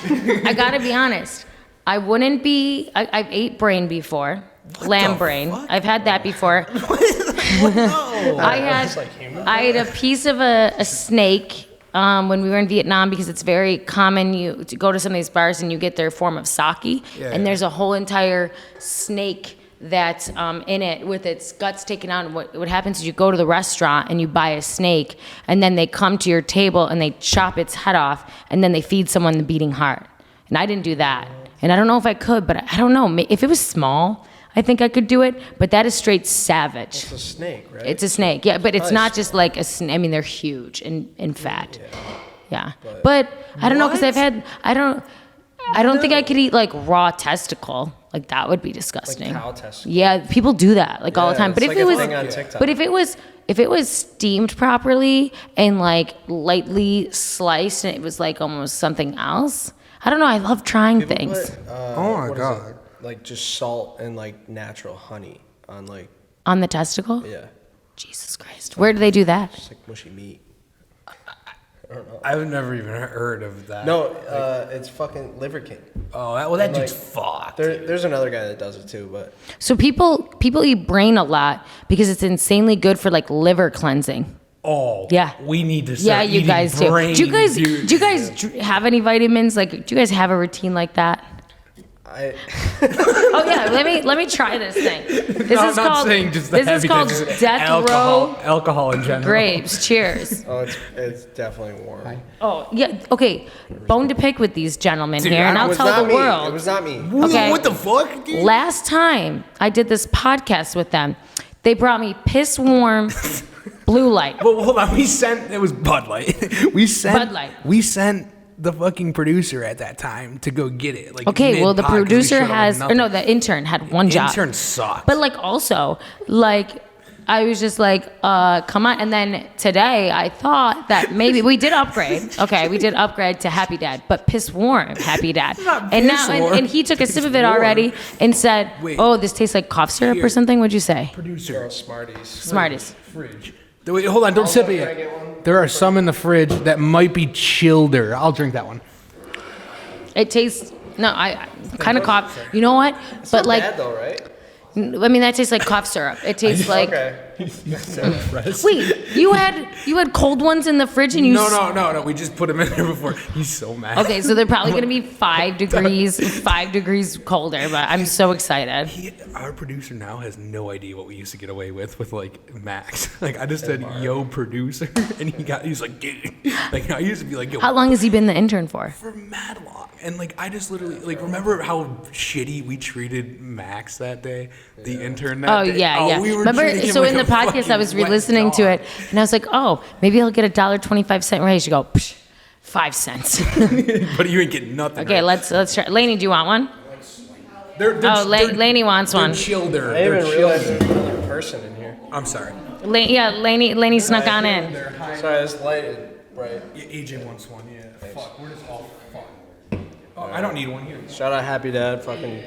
I gotta be honest. I wouldn't be. I've ate brain before, lamb brain. Fuck? I've had that before. No. I had a piece of a snake when we were in Vietnam, because it's very common. You to go to some of these bars and you get their form of sake, and there's a whole entire snake that's in it with its guts taken out. And what happens is you go to the restaurant and you buy a snake, and then they come to your table and they chop its head off, and then they feed someone the beating heart. And I didn't do that. And I don't know if I could, but I don't know. If it was small, I think I could do it, but that is straight savage. It's a snake, right? It's a snake, yeah, but it's not just like a snake. I mean, they're huge and fat. Yeah. But I don't know, because I don't think I could eat like raw testicle. Like, that would be disgusting. Like cow testicle. Yeah, people do that like all the time. But if like it was steamed properly and like lightly sliced, and it was like almost something else. I don't know. I love trying things. Oh my God. Like just salt and like natural honey on the testicle? Yeah. Jesus Christ. Where do they do that? Just like mushy meat. I don't know. I've never even heard of that. No, it's fucking Liver King. Oh, that dude's fucked. There's another guy that does it too, but. So people eat brain a lot because it's insanely good for like liver cleansing. Oh. Yeah. We need to start you guys brain, do. Do you guys have any vitamins? Like, do you guys have a routine like that? Oh yeah, let me try this thing. This is called Death Row alcohol in general. Grapes. Cheers. Oh, it's definitely warm. Oh yeah, okay. Bone to pick with these gentlemen here, and I'll tell the world. It was not me. Okay. What the fuck, dude? Last time I did this podcast with them, they brought me piss warm Blue Light. Well, hold on. It was Bud Light. Bud Light. We sent the fucking producer at that time to go get it. Like, Okay, well, the mid-pod, 'cause we producer showed up with has, or nothing. no, the intern had one job. Intern sucked. But like also, like I was just like, come on. And then today I thought that maybe we did upgrade. Okay, we did upgrade to Happy Dad, but piss warm Happy Dad. Not And piss now warm. and he took a sip of it Piss warm. already and said, Wait. "Oh, this tastes like cough syrup or something." What'd you say? Producer. Smarties. Smarties. Fridge. Wait, hold on, don't sip it yet. There are some in the fridge that might be chilleder. I'll drink that one. It tastes. No, I kind of cough. You know what? But like, Bad though, right? I mean, that tastes like cough syrup. It tastes like. Okay. Wait, you had cold ones in the fridge and you. No. We just put him in there before. He's so mad. Okay, so they're probably gonna be 5 degrees colder. But I'm so excited. Our producer now has no idea what we used to get away with like Max. Like I just said, "Yo, producer," and he's like, "Dude." Like I used to be like, "Yo." How long has he been the intern for? For mad long. And like I just literally like remember how shitty we treated Max that day, the intern that day. Yeah. We were Remember? treating him So like in the a podcast, I fucking was wet re-listening to dog. it, and I was like, oh, maybe he'll get $1.25 raise. You go, Psh, 5 cents. But you ain't getting nothing. Okay, right? let's try. Laney, do you want one? They're Laney wants one. chilleder. I didn't They're even realize chilleder. there was another person in here. I'm sorry. Laney snuck on in. Sorry, it's light. Right. Yeah, AJ wants one. Yeah. Fuck. We're just all fuck. Oh, I don't need one here. Shout out Happy Dad. Fucking.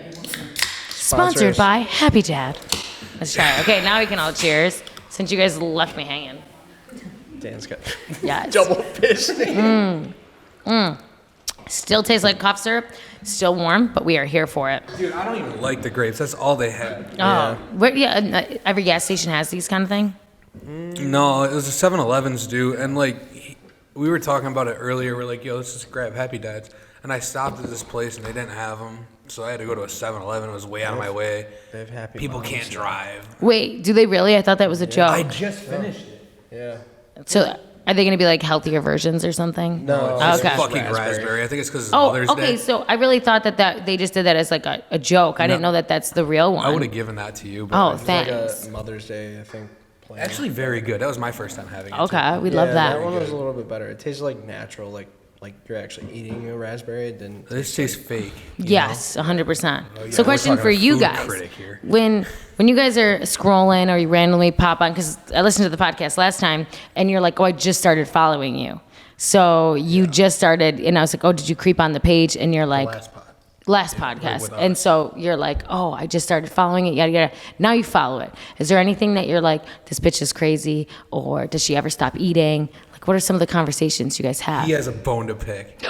Sponsored by Happy Dad. Let's try it. Okay, now we can all cheers since you guys left me hanging. Dan's got Yes. double fisting. Still tastes like cough syrup. Still warm, but we are here for it. Dude, I don't even like the grapes. That's all they had. Every gas station has these kind of thing. No, it was the 7-Elevens, dude. And like, we were talking about it earlier. We're like, yo, let's just grab Happy Dads. And I stopped at this place and they didn't have them. So I had to go to a 7-Eleven. It was way out of my way. They have Happy People Moms. can't drive. Wait, do they really? I thought that was a joke. I just finished it. Yeah. So are they going to be like healthier versions or something? No. It's Okay. fucking Raspberry. raspberry. I think it's because it's Oh, Mother's okay. Day. So I really thought that they just did that as like a joke. I didn't know that that's the real one. I would have given that to you. But Oh, It's like thanks. a Mother's Day, I think. Plan. Actually, very good. That was my first time having it. Okay, we Yeah, love that. That one was a little bit better. It tasted like natural, like you're actually eating a raspberry. It didn't. This tastes fake. you Yes, 100%. So we're question talking for a you food guys. critic here. When you guys are scrolling or you randomly pop on, because I listened to the podcast last time, and you're like, oh, I just started following you. So you just started, and I was like, oh, did you creep on the page? And you're like, last podcast. with And us. so you're like, oh, I just started following it, yada, yada. Now you follow it. Is there anything that you're like, this bitch is crazy? Or does she ever stop eating? Like, what are some of the conversations you guys have? He has a bone to pick.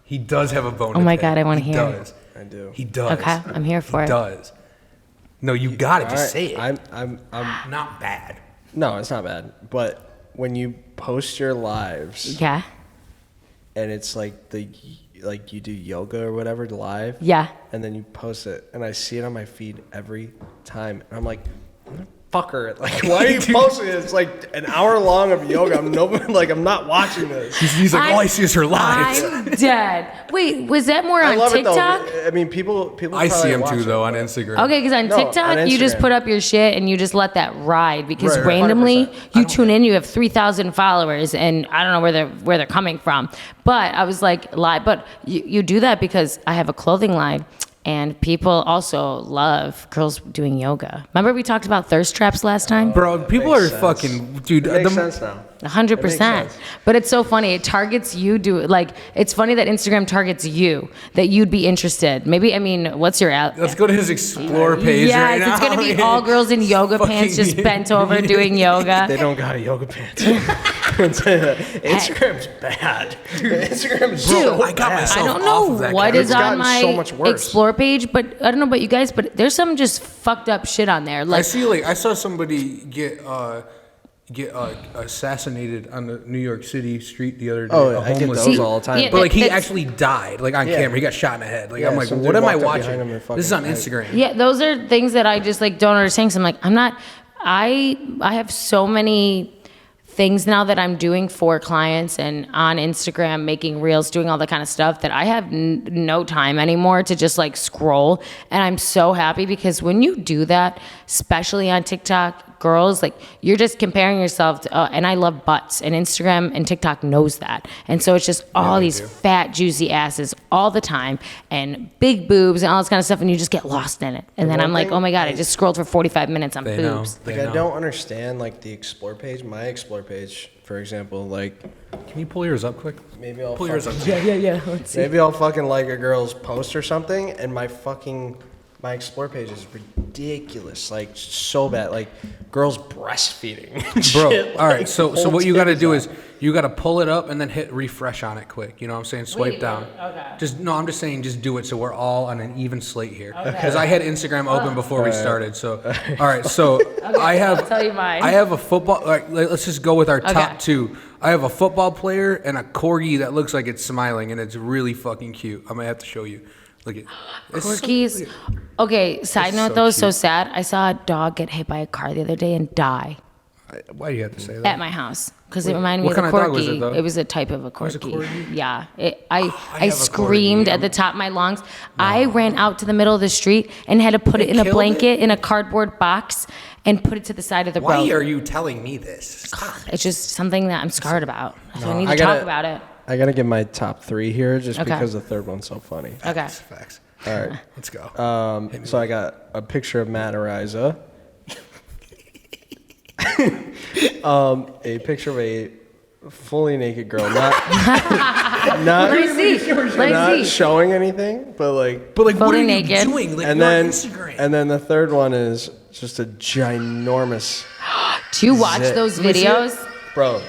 He does have a bone to pick. Oh my God, I wanna He hear. does. I do. He does. Okay, I'm here for he it. does. No, you got it. Just say it. I'm Not bad. No, it's not bad. But when you post your lives Yeah. and it's like like you do yoga or whatever live, Yeah. and then you post it, and I see it on my feed every time, and I'm like, fucker, like, why are you posting it? It's like an hour long of yoga. I'm not watching this. He's like, all I see is her lives. I'm dead. Wait, was that more I on love TikTok? it though. I mean, people. I see probably him watch too, it, though, on but- Instagram. Okay, because on No, TikTok, on you just Instagram. put up your shit and you just let that ride. Because Right, randomly, 100%. you tune in, you have 3,000 followers, and I don't know where they're coming from. But I was like, lie. But you do that because I have a clothing line, and people also love girls doing yoga. Remember we talked about thirst traps last time? Bro, people are makes sense. fucking, dude. It makes sense now. 100%. sense. But it's so funny. It targets you. It's funny that Instagram targets you, that you'd be interested. Maybe, I mean, what's your ad? Let's go to his explore page Yes, right now. it's gonna be all girls in yoga pants, just Fucking- bent over doing yoga. They don't got a yoga pants. Instagram's bad. Instagram's Dude, so I got bad. myself I don't off of know that what kind of- is It's on gotten my so much worse. explore page, but I don't know about you guys, but there's some just fucked up shit on there. I Like, saw somebody get assassinated on the New York City street the other day. Oh, a I get homeless those dude. all the time. Yeah, But like he that's- actually died, like on Yeah. camera. He got shot in the head. Like Yeah, I'm like, some dude what am I walked up watching? behind him and This is on fucking- Instagram. yeah, those are things that I just like don't understand. 'Cause I'm like, I have so many things now that I'm doing for clients and on Instagram, making reels, doing all that kind of stuff that I have no time anymore to just like scroll. And I'm so happy because when you do that, especially on TikTok, girls, like you're just comparing yourself to, and I love butts, and Instagram and TikTok knows that. And so it's just all these fat, juicy asses all the time and big boobs and all this kind of stuff. And you just get lost in it. And then I'm like, oh my God, I just scrolled for 45 minutes on boobs. Like, I don't understand, like, the Explore page. My Explore page, for example, like... Can you pull yours up quick? Maybe I'll pull yours up. Yeah. Let's see. Maybe I'll fucking like a girl's post or something, and my Explore page is ridiculous, like so bad, like girls breastfeeding, Bro. shit, All right, like, so whole what you got to do titties is you got to pull it up and then hit refresh on it quick. You know what I'm saying? Swipe down. Okay. I'm just saying, just do it so we're all on an even slate here. Because I had Instagram open before we started. So, all right, so I'll tell you mine. I have a football. Like, let's just go with our top two. I have a football player and a corgi that looks like it's smiling, and it's really fucking cute. I'm gonna have to show you. Look at Corgis. Okay, side note though, so sad. I saw a dog get hit by a car the other day and die Why do you have to say that? at my house because it reminded me what of a kind of dog was corgi. it, though? It was a type of a corgi. Was it corgi? Yeah. I I have a screamed corgi. at the top of my lungs. I ran out to the middle of the street and had to put it in a killed blanket in a cardboard box and put it to the side of the Why road. are you telling me this? It's just something that I'm scared about. So I need I to gotta- talk about it. I gotta give my top 3 here, just Okay. because the third one's so funny. Okay. Facts. All right. Let's go. So I got a picture of Matt Ariza. A picture of a fully naked girl, not Let me see. Let not me see. showing anything, but like. But like, what fully are naked. you doing? Like, And you're on then, Instagram. and then the third one is just a ginormous, Do you watch Zit. those Let me see it. videos? bro.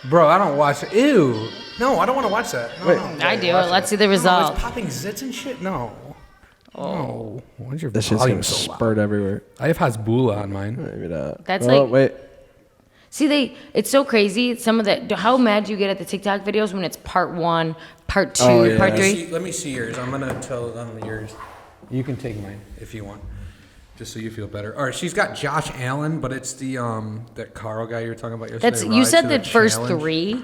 Bro, I don't watch it. Ew. No, I don't want to watch that. No, Wait. no. I do. Let's see the No, result. it's popping zits and shit? No. Oh. Why's your This shit's volume gonna so loud? spurt everywhere. I have Hasbulla on mine. Maybe not. That's oh, like- wait. See, it's so crazy. Some of the, how mad do you get at the TikTok videos when it's part 1, part 2, Oh, yeah. part Let me 3? let me see yours. I'm going to tell them yours. You can take mine if you want, just so you feel better. All right, she's got Josh Allen, but it's the that Carl guy you were talking about yesterday. That's you Rise said to the first Challenge. 3,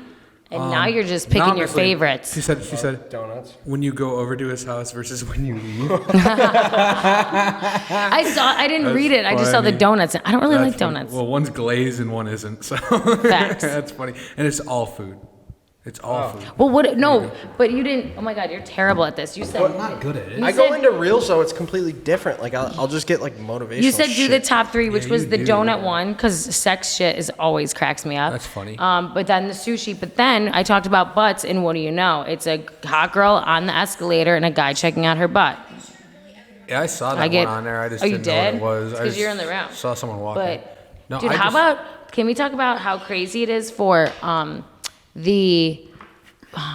and now you're just No, picking I'm your just like- favorites. She said Donuts. when you go over to his house versus when you leave. I didn't read it. I just saw the funny. donuts. I don't really like That's funny. donuts. Well, one's glazed and one isn't, so Facts. that's funny. And it's all food. It's all food. Well, what? No, but you didn't. Oh my God, you're terrible at this. You said I'm not good at it. You I go said- into reels, so it's completely different. Like I'll just get like motivational. You said do shit. the top 3, which Yeah, was you the do. donut one, because sex shit is always cracks me up. That's funny. But then the sushi. But then I talked about butts, and what do you know? It's a hot girl on the escalator and a guy checking out her butt. Yeah, I saw that I get- one on there. I just Oh, you didn't know what did? it was. It's I 'cause just you're in the room. Saw someone walking. But No, dude, I how just- about? Can we talk about how crazy it is for the?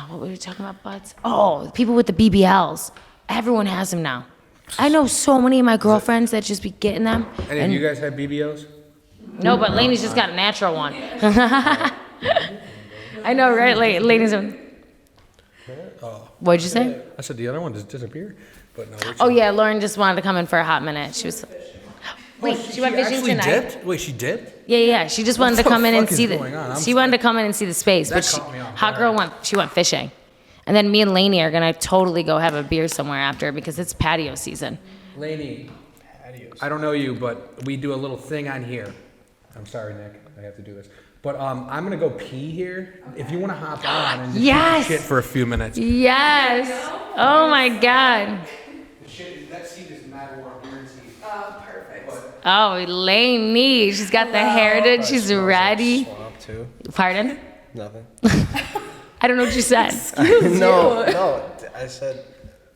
What were we talking about? Butts. Oh, the people with the BBLs. Everyone has them now. I know so many of my girlfriends that just be getting them. Any of you guys have BBOs? No, but Laney's just got a natural one. I know, right? Laney's a. What'd you say? I said the other one just disappeared. But no. Oh yeah, Lauren just wanted to come in for a hot minute. She was. Wait, she went fishing actually tonight. dipped? Wait, she dipped? Yeah. She just wanted to the come in and fuck is see going on? the. She wanted to come in and see the space, That but she, caught me off hot girl guard. went fishing, and then me and Laney are gonna totally go have a beer somewhere after because it's patio season. Laney, I don't know you, but we do a little thing on here. I'm sorry, Nick. I have to do this. But I'm going to go pee here. If you want to hop on and just Yes. shit for a few minutes. Yes. Oh my God. That seat is mad warm. Guaranteed. Oh, perfect. Oh, Laney. She's got the heritage. She's ready. Swamp too. Pardon? Nothing. I don't know what you said. no. I said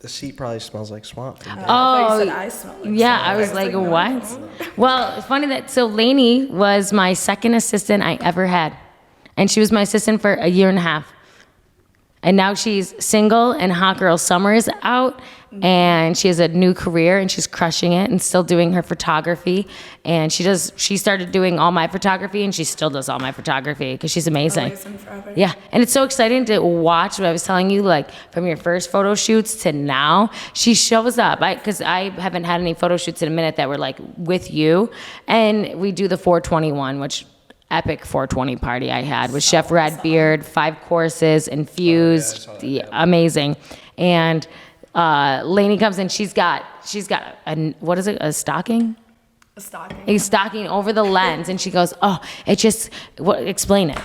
the seat probably smells like swamp. I thought you said I smell like Yeah, something. I was like, no. what? Well, it's funny that, so Laney was my second assistant I ever had. And she was my assistant for a year and a half. And now she's single and Hot Girl Summer is out and she has a new career and she's crushing it and still doing her photography. And she started doing all my photography and she still does all my photography because she's amazing. Amazing forever. Yeah, and it's so exciting to watch what I was telling you, like from your first photo shoots to now. She shows up, because I haven't had any photo shoots in a minute that were like with you, and we do the 421, which epic 420 party I had with Chef Redbeard, 5 courses, infused, amazing, and Laney comes in. She's got a what is it? A stocking? A stocking. A stocking over the lens, and she goes, "Oh, it just explain it."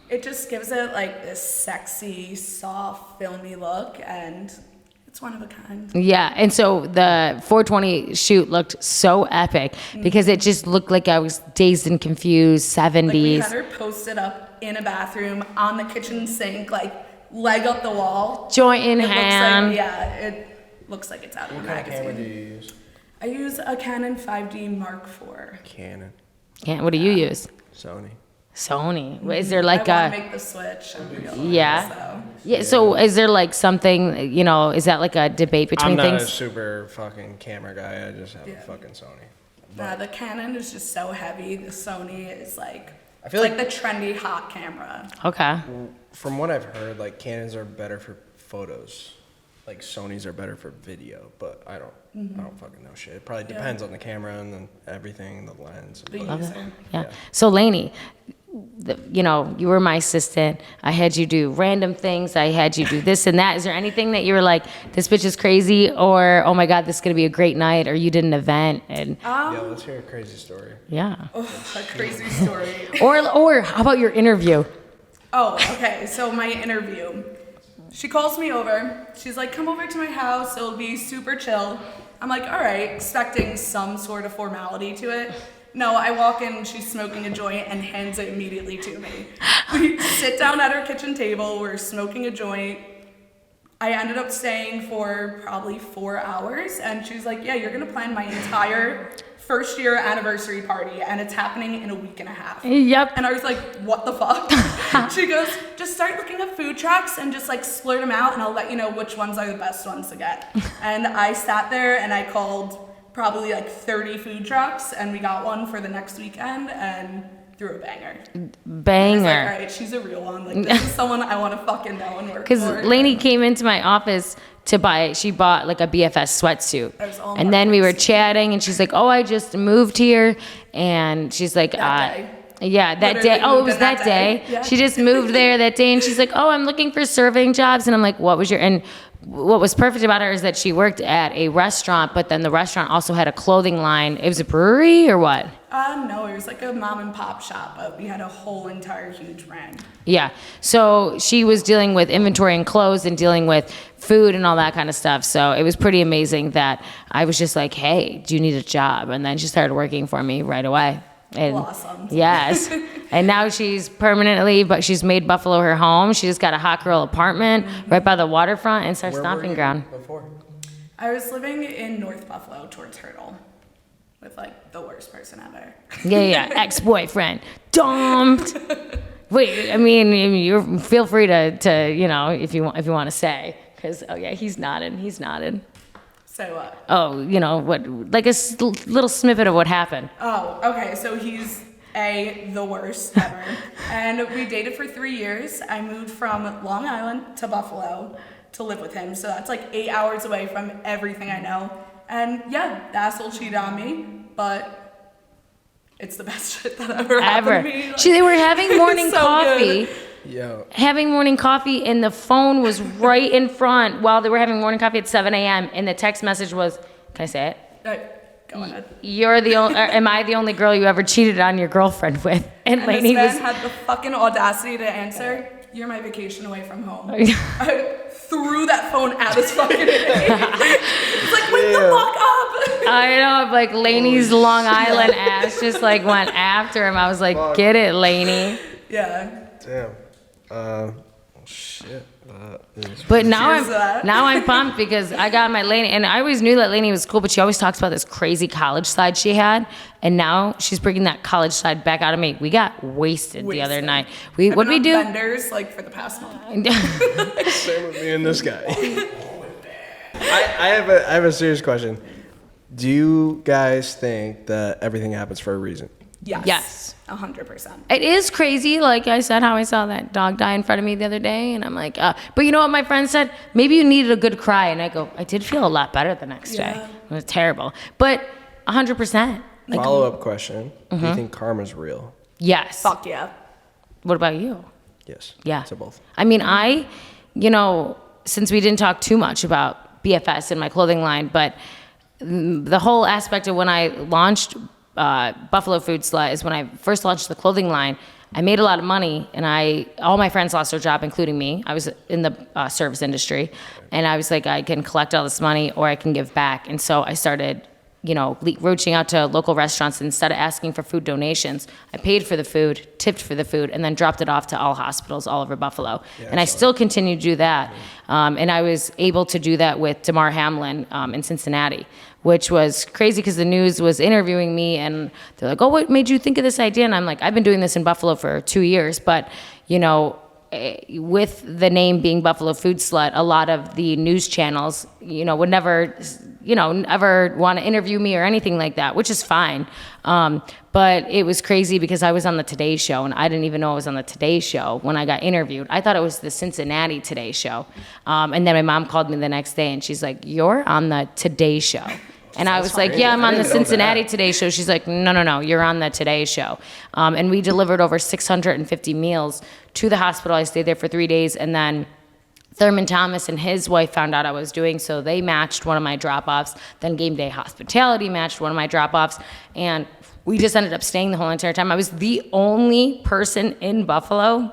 It just gives it like this sexy, soft, filmy look, and it's one of a kind. Yeah, and so the 420 shoot looked so epic because it just looked like I was dazed and confused, 70s. Like we had her posted up in a bathroom on the kitchen sink, like leg up the wall, joint in it hand. Looks like, yeah, it looks like it's out of a magazine. What camera do you use? I use a Canon 5D Mark IV. Canon. Yeah, what do you use? Sony. Sony. Is there like I want to make the switch. Yeah. Yeah. So is there like something, is that like a debate between I'm not things? a super fucking camera guy. I just have a fucking Sony. The Canon is just so heavy. The Sony is like, I feel like the trendy hot camera. Okay. From what I've heard, like Canons are better for photos. Like Sonys are better for video, but I don't fucking know shit. It probably depends on the camera and then everything, the lens. The But- user. Yeah. So Laney, you were my assistant. I had you do random things. I had you do this and that. Is there anything that you were like, this bitch is crazy, or oh my god, this is gonna be a great night, or you did an event and Yeah, let's hear a crazy story. yeah. Oh, a crazy story. Or how about your interview? Oh, okay. So my interview. She calls me over. She's like, come over to my house. It'll be super chill. I'm like, all right, expecting some sort of formality to it. No, I walk in, she's smoking a joint and hands it immediately to me. We sit down at her kitchen table, we're smoking a joint. I ended up staying for probably 4 hours, and she's like, yeah, you're gonna plan my entire first year anniversary party, and it's happening in a week and a half. Yep. And I was like, what the fuck? She goes, just start looking at food trucks and just like splurt them out, and I'll let you know which ones are the best ones to get. And I sat there and I called probably like 30 food trucks, and we got one for the next weekend and threw a banger. I was Banger. like, all right, she's a real one. Like, this is someone I want to fucking know and work for. Because Laney came into my office to buy it. She bought like a BFS sweatsuit. That was all And then we were markets. chatting, and she's like, oh, I just moved here. And she's like, That day. yeah, that Literally day. Oh, it moved was in that that day. day. Yeah. She just moved there that day, and she's like, oh, I'm looking for serving jobs. And I'm like, what was your, and what was perfect about her is that she worked at a restaurant, but then the restaurant also had a clothing line. It was a brewery or what? No, it was like a mom and pop shop, but we had a whole entire huge brand. Yeah. So she was dealing with inventory and clothes and dealing with food and all that kind of stuff. So it was pretty amazing that I was just like, hey, do you need a job? And then she started working for me right away. And Blossomed. yes. And now she's permanently, but she's made Buffalo her home. She just got a hot girl apartment right by the waterfront, and it's our Where stomping were you ground. before? I was living in North Buffalo towards Hurdle with like the worst person ever. Yeah. Ex-boyfriend. Dumped. Wait, I mean, you feel free to, if you want to say. Because, oh yeah, he's nodded. Say what? Oh, what, like a little snippet of what happened. Oh, okay. So he's the worst ever. And we dated for 3 years. I moved from Long Island to Buffalo to live with him. So that's like 8 hours away from everything I know. And yeah, the asshole cheated on me, but it's the best shit that ever happened to me. Like, They were having morning so coffee. good. Yo. Having morning coffee, and the phone was right in front while they were having morning coffee at 7 a.m. And the text message was, can I say it? Go ahead. You're the only, am I the only girl you ever cheated on your girlfiend with? And And Laney this was, man had the fucking audacity to answer, you're my vacation away from home. I threw that phone at his fucking face. He's like, wake the fuck up. I know, like Laney's Long Island ass just like went after him. I was like, get it, Laney. Yeah. Damn. Shit. But now Cheers to that. I'm pumped because I got my Laney, and I always knew that Laney was cool, but she always talks about this crazy college side she had, and now she's bringing that college side back out of me. We got wasted the other night. I've What did we been do? on benders like for the past month. Same with me and this guy. I have a serious question. Do you guys think that everything happens for a reason? Yes. Yes. 100%. It is crazy, like I said, how I saw that dog die in front of me the other day, and I'm like, but you know what my friend said? Maybe you needed a good cry, and I go, I did feel a lot better the next day. It was terrible, but 100%. Like, Follow-up question. Do you think karma's real? yes. Fuck yeah. What about you? Yes. Yeah. To both. I mean, since we didn't talk too much about BFS and my clothing line, but the whole aspect of when I launched Buffalo Food Slut is when I first launched the clothing line. I made a lot of money, and all my friends lost their job, including me. I was in the service industry, and I was like, I can collect all this money, or I can give back. And so I started, reaching out to local restaurants. Instead of asking for food donations, I paid for the food, tipped for the food, and then dropped it off to all hospitals all over Buffalo. And I still continue to do that. And I was able to do that with Damar Hamlin in Cincinnati, which was crazy because the news was interviewing me, and they're like, oh, what made you think of this idea? And I'm like, I've been doing this in Buffalo for 2 years, but, with the name being Buffalo Food Slut, a lot of the news channels, would never, ever want to interview me or anything like that, which is fine. But it was crazy because I was on the Today Show, and I didn't even know I was on the Today Show when I got interviewed. I thought it was the Cincinnati Today Show. And then my mom called me the next day, and she's like, you're on the Today Show. And I was like, yeah, I'm on the Cincinnati Today Show. She's like, no, you're on the Today Show. And we delivered over 650 meals to the hospital. I stayed there for 3 days, and then Thurman Thomas and his wife found out I was doing, so they matched one of my drop-offs. Then Game Day Hospitality matched one of my drop-offs, and we just ended up staying the whole entire time. I was the only person in Buffalo.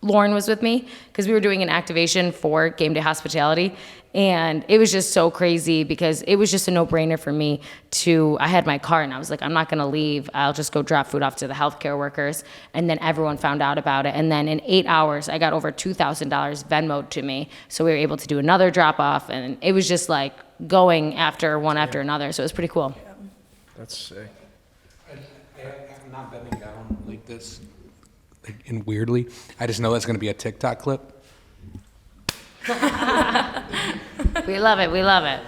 Lauren was with me because we were doing an activation for Game Day Hospitality, and it was just so crazy because it was just a no-brainer for me I had my car, and I was like, I'm not going to leave. I'll just go drop food off to the healthcare workers. And then everyone found out about it. And then in 8 hours, I got over $2,000 Venmo'd to me. So we were able to do another drop-off, and it was just like going after one after another. So it was pretty cool. That's sick. I'm not bending down like this, and weirdly, I just know that's going to be a TikTok clip. We love it.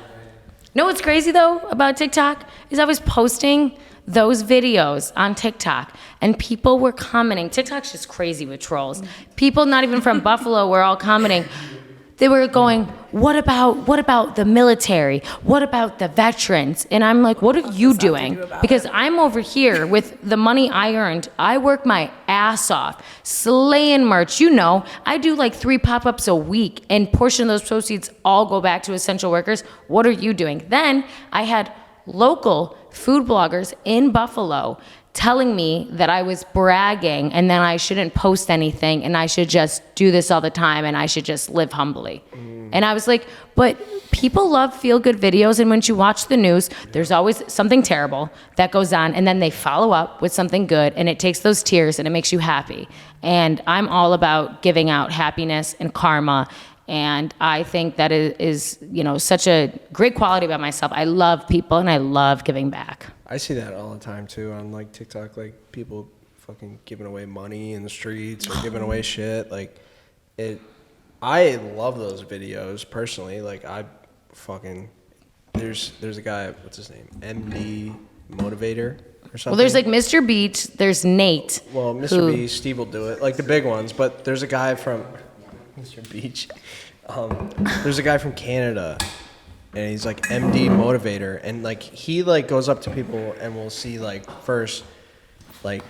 Know what's crazy, though, about TikTok is I was posting those videos on TikTok, and people were commenting. TikTok's just crazy with trolls. People not even from Buffalo were all commenting. They were going, what about the military? What about the veterans? And I'm like, what are you doing? Because I'm over here with the money I earned. I work my ass off, slaying merch. I do like 3 pop-ups a week, and portion of those proceeds all go back to essential workers. What are you doing? Then I had local food bloggers in Buffalo telling me that I was bragging and that I shouldn't post anything and I should just do this all the time and I should just live humbly. And I was like, but people love feel-good videos, and when you watch the news, there's always something terrible that goes on, and then they follow up with something good, and it takes those tears and it makes you happy. And I'm all about giving out happiness and karma, and I think that is such a great quality about myself. I love people and I love giving back. I see that all the time too on like TikTok, like people fucking giving away money in the streets or giving away shit. Like I love those videos personally. Like there's a guy, what's his name? MD Motivator or something. Well, there's like Mr. Beach, there's Nate. Well, Mr. B, Steve will do it, like the big ones, but there's a guy from Mr. Beach. There's a guy from Canada, and he's like MD Motivator, and like he like goes up to people and will see like first like,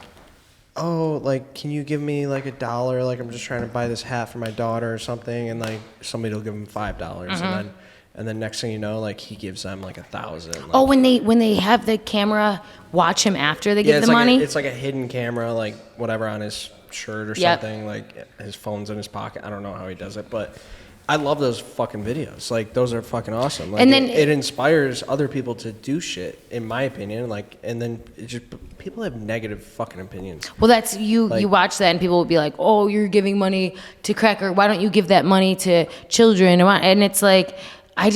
oh, like can you give me like $1? Like I'm just trying to buy this hat for my daughter or something, and like somebody will give him $5, and then next thing you know, like he gives them like 1,000. Like, oh, when they have the camera watch him after they give the money. It's like a hidden camera, like whatever on his shirt or something. Like his phone's in his pocket. I don't know how he does it, but I love those fucking videos. Like those are fucking awesome. Like, and then it inspires other people to do shit, in my opinion. Like, and then it just people have negative fucking opinions. Well, that's you. Like, you watch that, and people will be like, "Oh, you're giving money to cracker. Why don't you give that money to children?" And it's like, I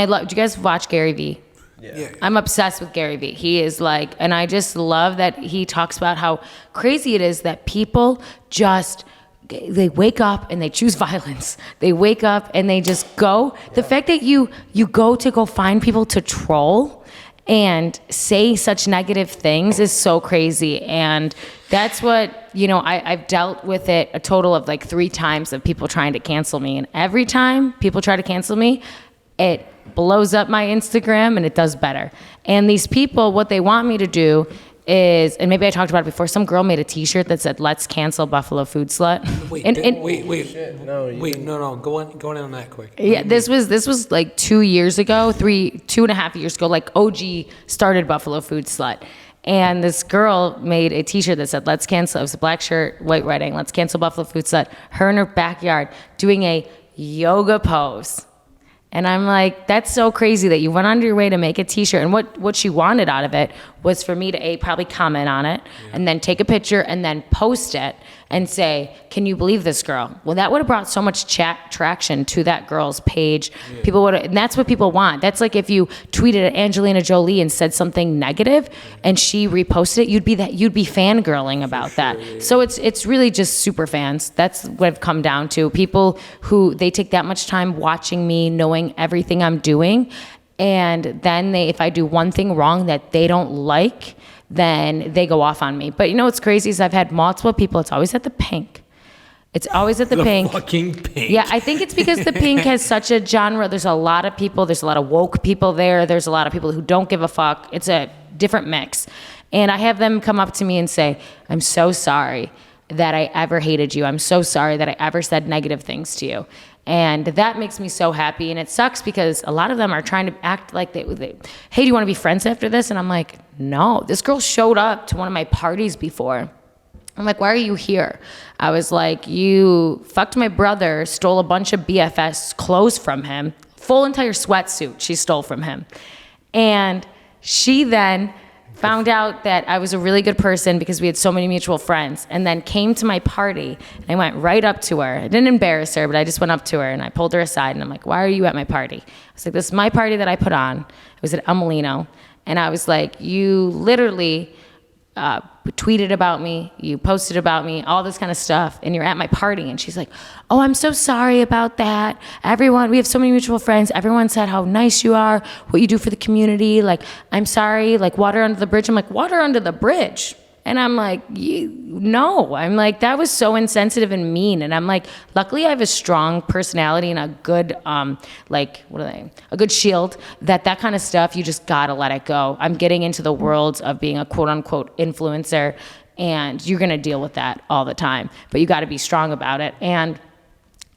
love. Do you guys watch Gary Vee? Yeah. I'm obsessed with Gary Vee. He is like, and I just love that he talks about how crazy it is that people just. They wake up and they choose violence. They wake up and they just go. The fact that you go find people to troll and say such negative things is so crazy. And that's what, I've dealt with it a total of like 3 times of people trying to cancel me. And every time people try to cancel me, it blows up my Instagram and it does better. And these people, what they want me to do is, and maybe I talked about it before, some girl made a t-shirt that said, "Let's cancel Buffalo Food Slut." Wait, no, go on in on that quick. Yeah, this was like 2 years ago, 2.5 years ago, like OG started Buffalo Food Slut. And this girl made a t-shirt that said, let's cancel, it was a black shirt, white writing, let's cancel Buffalo Food Slut. Her in her backyard doing a yoga pose. And I'm like, that's so crazy that you went on your way to make a t-shirt. And what she wanted out of it was for me to probably comment on it and then take a picture and then post it and say, can you believe this girl? Well, that would have brought so much traction to that girl's page. Yeah. People would, and that's what people want. That's like if you tweeted at Angelina Jolie and said something negative and she reposted it, you'd be fangirling about that. Yeah. So it's really just super fans. That's what I've come down to. People who they take that much time watching me, knowing everything I'm doing, and then if I do one thing wrong that they don't like, then they go off on me. But you know what's crazy is I've had multiple people. It's always at the Pink. It's always at the Pink. Fucking Pink. Yeah, I think it's because the Pink has such a genre. There's a lot of people. There's a lot of woke people there. There's a lot of people who don't give a fuck. It's a different mix. And I have them come up to me and say, I'm so sorry that I ever hated you. I'm so sorry that I ever said negative things to you. And that makes me so happy. And it sucks because a lot of them are trying to act like hey, do you want to be friends after this? And I'm like, no. This girl showed up to one of my parties before. I'm like, why are you here? I was like, you fucked my brother, stole a bunch of BFS clothes from him, full entire sweatsuit she stole from him. And she then found out that I was a really good person because we had so many mutual friends, and then came to my party. And I went right up to her. I didn't embarrass her, but I just went up to her and I pulled her aside and I'm like, why are you at my party? I was like, this is my party that I put on. It was at Emelino. And I was like, you literally tweeted about me, you posted about me, all this kind of stuff, and you're at my party. And she's like, oh, I'm so sorry about that. We have so many mutual friends. Everyone said how nice you are, what you do for the community. Like, I'm sorry, like water under the bridge. I'm like, water under the bridge? And I'm like, no. I'm like, that was so insensitive and mean. And I'm like, luckily I have a strong personality and a good, a good shield that kind of stuff, you just gotta let it go. I'm getting into the world of being a quote unquote influencer, and you're gonna deal with that all the time, but you gotta be strong about it. And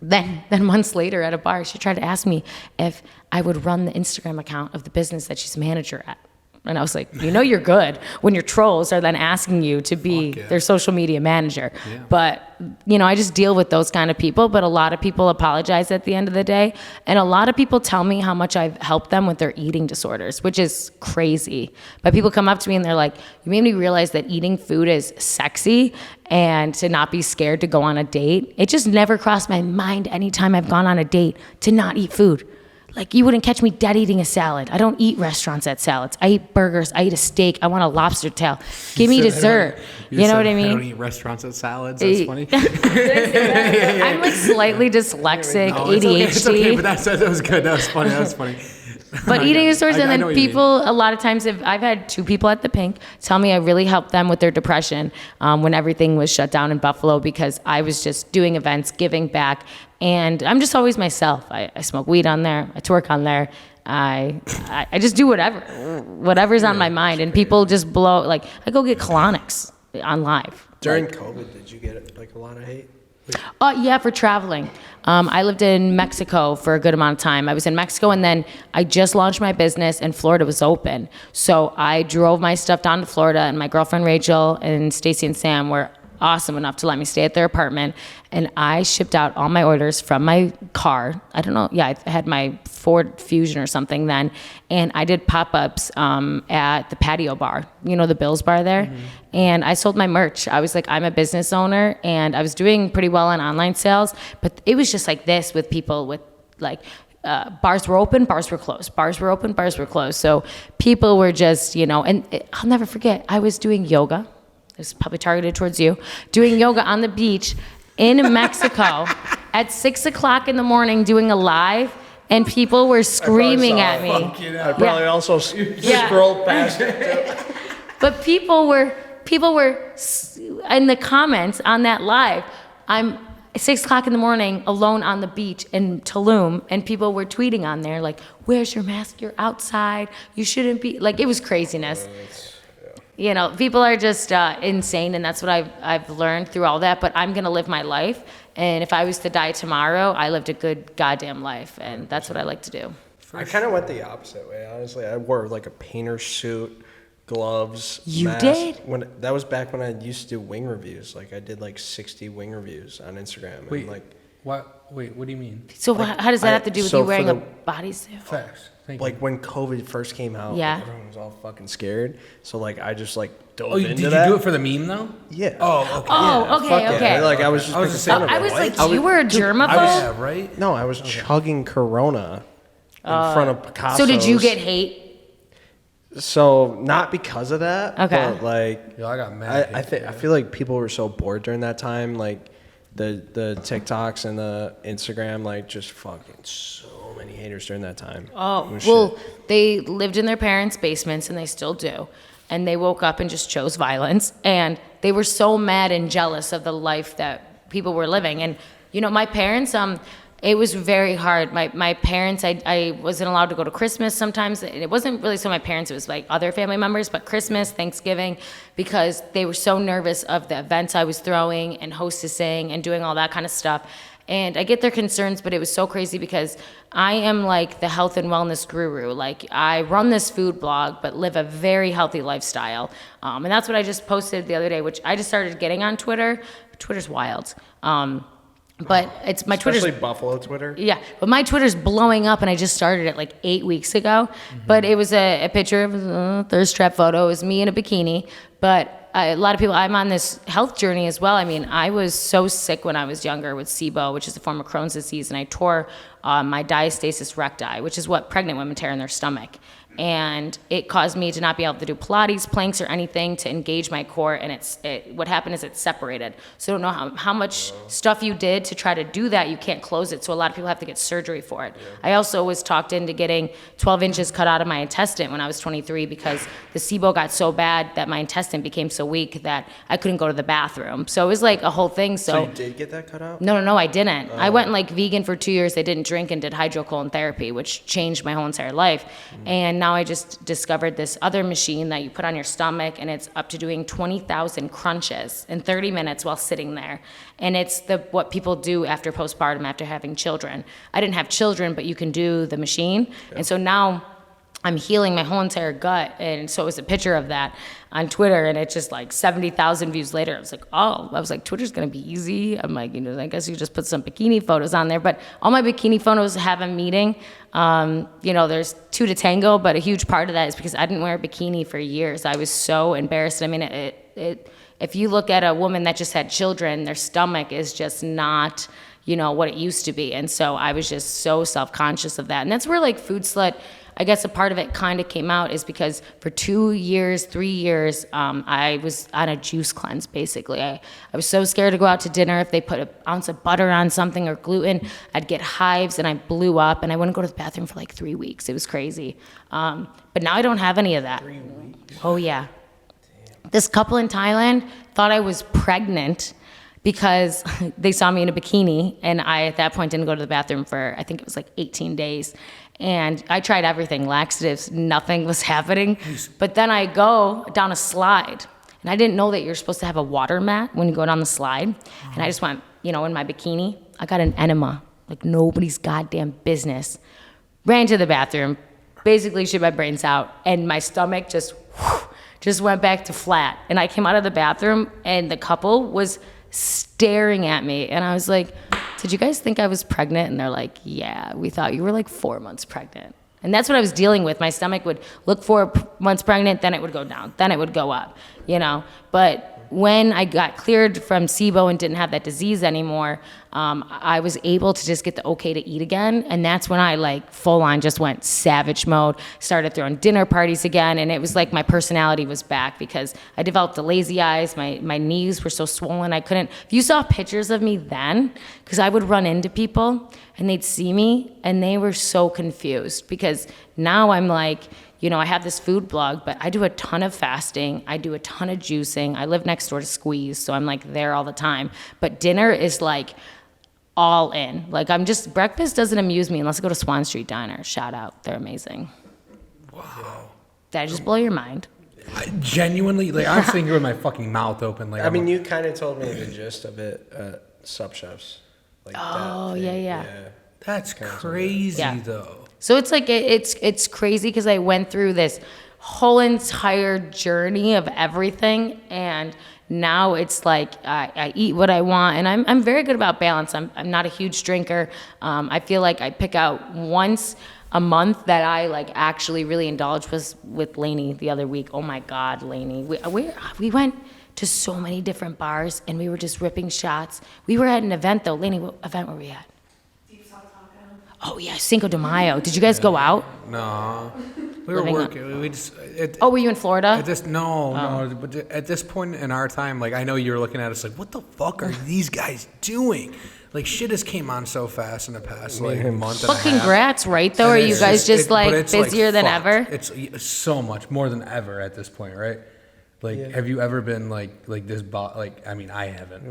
then months later at a bar, she tried to ask me if I would run the Instagram account of the business that she's manager at. And I was like, you know you're good when your trolls are then asking you to be their social media manager. Yeah. But, you know, I just deal with those kind of people. But a lot of people apologize at the end of the day. And a lot of people tell me how much I've helped them with their eating disorders, which is crazy. But people come up to me and they're like, you made me realize that eating food is sexy and to not be scared to go on a date. It just never crossed my mind anytime I've gone on a date to not eat food. Like, you wouldn't catch me dead eating a salad. I don't eat restaurants at salads. I eat burgers. I eat a steak. I want a lobster tail. Give me dessert. You know what I mean? I don't eat restaurants at salads. That's funny. I'm like slightly dyslexic, no, ADHD. It's okay, but that was good. That was funny. That was funny. But eating disorders, and then people, a lot of times, I've had 2 people at the Pink tell me I really helped them with their depression when everything was shut down in Buffalo, because I was just doing events, giving back, and I'm just always myself. I smoke weed on there, I twerk on there, I just do whatever's on my mind, and people just blow, like, I go get colonics on live. During COVID, did you get like a lot of hate? Yeah, for traveling. I lived in Mexico for a good amount of time. I was in Mexico, and then I just launched my business and Florida was open. So I drove my stuff down to Florida, and my girlfriend Rachel and Stacy and Sam were awesome enough to let me stay at their apartment. And I shipped out all my orders from my car. I don't know. Yeah, I had my Ford Fusion or something then. And I did pop-ups at the patio bar, you know, the Bills bar there. Mm-hmm. And I sold my merch. I was like, I'm a business owner, and I was doing pretty well on online sales. But it was just like this with people with like, bars were open, bars were closed. Bars were open, bars were closed. So people were just, you know, and I'll never forget, I was doing yoga. It's probably targeted towards you. Doing yoga on the beach in Mexico at 6 o'clock in the morning doing a live, and people were screaming at me. I probably also scrolled past it too. But people were in the comments on that live. I'm 6 o'clock in the morning alone on the beach in Tulum, and people were tweeting on there like, where's your mask? You're outside. You shouldn't be. Like, it was craziness. You know, people are just insane, and that's what I've learned through all that. But I'm going to live my life, and if I was to die tomorrow, I lived a good goddamn life, and that's what I like to do. I kind of went the opposite way, honestly. I wore like a painter suit, gloves. You mask. did? That was back when I used to do wing reviews. Like I did like 60 wing reviews on Instagram. Wait, and like what? Wait, what do you mean? So how does that have to do with so you wearing for a the- bodysuit? Facts. Thank like you. when COVID first came out, Yeah. like, everyone was all fucking scared. So like I just like dove Oh, into did you that. do it for the meme though? Yeah. Oh, okay. Oh, Yeah, okay, fuck yeah. okay. Like I was just. I was making just saying, fun of I it. was like, I was- you were a germaphobe? Yeah, right? No, I was chugging Corona in front of Picasso. So did you get hate? So not because of that. Okay. But like, Yo, I got mad. I feel like people were so bored during that time. Like the TikToks and the Instagram, like just fucking so many haters during that time. Oh, It was well, shit. they lived in their parents' basements, and they still do. And they woke up and just chose violence. And they were so mad and jealous of the life that people were living. And, you know, my parents, it was very hard. My parents, I wasn't allowed to go to Christmas sometimes. And it wasn't really so my parents, it was like other family members, but Christmas, Thanksgiving, because they were so nervous of the events I was throwing and hostessing and doing all that kind of stuff. And I get their concerns, but it was so crazy because I am like the health and wellness guru. Like I run this food blog, but live a very healthy lifestyle. And that's what I just posted the other day, which I just started getting on Twitter. Twitter's wild. But it's my Twitter's Especially Buffalo Twitter. yeah, but my Twitter's blowing up, and I just started it like 8 weeks ago. But it was a picture of a thirst trap photo. It was me in a bikini. But a lot of people, I'm on this health journey as well. I mean, I was so sick when I was younger with SIBO, which is a form of Crohn's disease, and I tore my diastasis recti, which is what pregnant women tear in their stomach. And it caused me to not be able to do Pilates, planks, or anything to engage my core. And what happened is it's separated. So I don't know how much stuff you did to try to do that. You can't close it. So a lot of people have to get surgery for it. I also was talked into getting 12 inches cut out of my intestine when I was 23 because the SIBO got so bad that my intestine became so weak that I couldn't go to the bathroom. So it was like a whole thing. So you did get that cut out? No, I didn't. I went like vegan for 2 years. I didn't drink and did hydrocolon therapy, which changed my whole entire life. And now I just discovered this other machine that you put on your stomach, and it's up to doing 20,000 crunches in 30 minutes while sitting there. And it's what people do after postpartum, after having children. I didn't have children, but you can do the machine. Yeah. And so now I'm healing my whole entire gut. And so it was a picture of that on Twitter, and it's just like 70,000 views later. I was like, Twitter's gonna be easy. I'm like, I guess you just put some bikini photos on there. But all my bikini photos have a meaning. There's two to tango, but a huge part of that is because I didn't wear a bikini for years. I was so embarrassed. I mean, if you look at a woman that just had children, their stomach is just not, what it used to be. And so I was just so self-conscious of that. And that's where like Food Slut, I guess a part of it kind of came out is because for 3 years, I was on a juice cleanse, basically. I was so scared to go out to dinner. If they put an ounce of butter on something or gluten, I'd get hives and I blew up and I wouldn't go to the bathroom for like 3 weeks. It was crazy. But now I don't have any of that. 3 weeks? Oh, yeah. Damn. This couple in Thailand thought I was pregnant because they saw me in a bikini, and I, at that point, didn't go to the bathroom for, I think it was like 18 days. And I tried everything, laxatives, nothing was happening. But then I go down a slide, and I didn't know that you're supposed to have a water mat when you go down the slide. And I just went, in my bikini. I got an enema, like nobody's goddamn business. Ran to the bathroom, basically shit my brains out, and my stomach just went back to flat. And I came out of the bathroom, and the couple was staring at me, and I was like, did you guys think I was pregnant? And they're like, yeah, we thought you were like 4 months pregnant. And that's what I was dealing with. My stomach would look 4 months pregnant, then it would go down, then it would go up, But when I got cleared from SIBO and didn't have that disease anymore, I was able to just get the okay to eat again. And that's when I like full on just went savage mode, started throwing dinner parties again. And it was like my personality was back because I developed the lazy eyes. My knees were so swollen. I couldn't, if you saw pictures of me then, because I would run into people and they'd see me and they were so confused because now I'm like, I have this food blog, but I do a ton of fasting. I do a ton of juicing. I live next door to Squeeze, so I'm like there all the time. But dinner is like all in. Like breakfast doesn't amuse me unless I go to Swan Street Diner. Shout out, they're amazing. Wow. Did I just blow your mind? I genuinely, I'm sitting here with my fucking mouth open. Like, you kind of told me the gist of it at Sub Chefs. Like Oh, that thing. yeah. That's crazy, though. So it's like it's crazy because I went through this whole entire journey of everything. And now it's like I eat what I want, and I'm very good about balance. I'm not a huge drinker. I feel like I pick out once a month that I like actually really indulge with Laney the other week. Oh my God, Laney. We went to so many different bars and we were just ripping shots. We were at an event though. Laney, what event were we at? Oh yeah, Cinco de Mayo. Did you guys go out? No. We were Living working. Were you in Florida? No. But at this point in our time, like, I know you're looking at us like, what the fuck are these guys doing? Like, shit has came on so fast in the past, like, month and a half. Congrats, right, though? Are you guys just busier than ever? It's so much, more than ever at this point, right? Like, have you ever been like this, I mean, I haven't.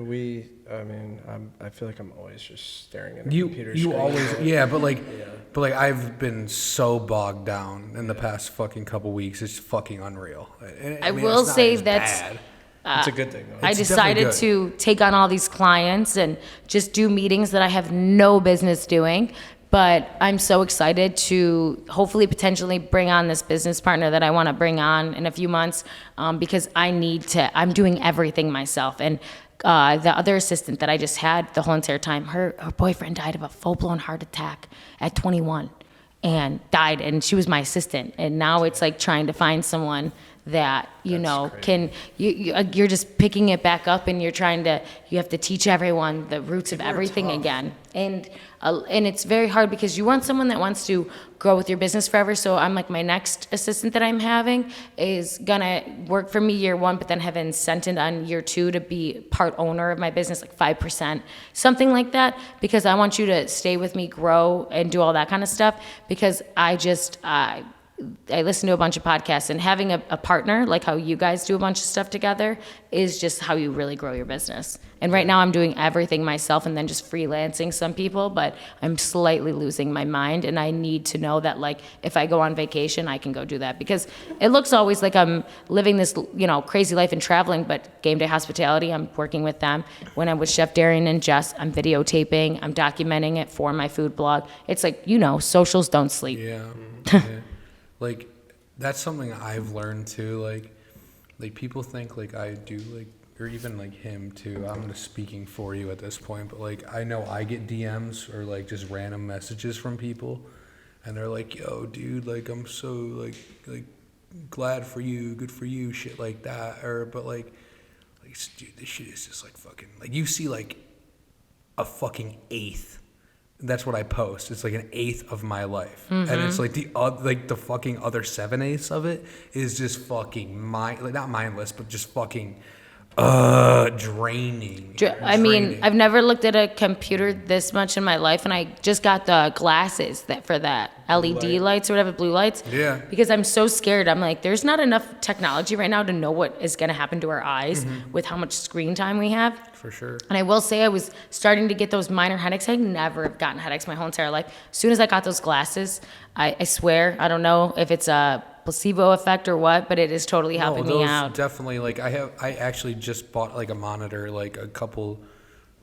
I feel like I'm always just staring at a computer You screen. always, but I've been so bogged down in the past fucking couple weeks. It's fucking unreal. I will say that's bad. It's a good thing, though. I decided to take on all these clients and just do meetings that I have no business doing. But I'm so excited to hopefully potentially bring on this business partner that I want to bring on in a few months, because I'm doing everything myself. And the other assistant that I just had the whole entire time, her boyfriend died of a full-blown heart attack at 21 and died, and she was my assistant. And now it's like trying to find someone that you're just picking it back up, and you have to teach everyone the roots of everything again. And it's very hard because you want someone that wants to grow with your business forever. So I'm like, my next assistant that I'm having is gonna work for me year 1, but then have an incentive on year 2 to be part owner of my business, like 5%, something like that, because I want you to stay with me, grow, and do all that kind of stuff. Because I listen to a bunch of podcasts, and having a partner, like how you guys do a bunch of stuff together, is just how you really grow your business. And right now I'm doing everything myself and then just freelancing some people, but I'm slightly losing my mind, and I need to know that, like, if I go on vacation, I can go do that, because it looks always like I'm living this, crazy life and traveling, but Game Day Hospitality, I'm working with them. When I'm with Chef Darian and Jess, I'm videotaping, I'm documenting it for my food blog. It's like, socials don't sleep. Yeah. Like, that's something I've learned too. Like people think like I do, like, or even like him too. I'm just speaking for you at this point, but like, I know I get DMs or like just random messages from people, and they're like, "Yo, dude, like, I'm so like glad for you, good for you," shit like that. But like, dude, this shit is just like fucking, like, you see like a fucking eighth. That's what I post. It's like an eighth of my life, and it's like the fucking other 7/8 of it is just fucking not mindless, but just fucking draining. I mean, I've never looked at a computer this much in my life, and I just got the glasses for that LED lights or whatever, blue lights. Yeah. Because I'm so scared. I'm like, there's not enough technology right now to know what is going to happen to our eyes with how much screen time we have. For sure. And I will say I was starting to get those minor headaches. I never have gotten headaches my whole entire life. As soon as I got those glasses, I swear, I don't know if it's a placebo effect or what, but it is totally helping me out. Definitely. Like, I actually just bought like a monitor like a couple,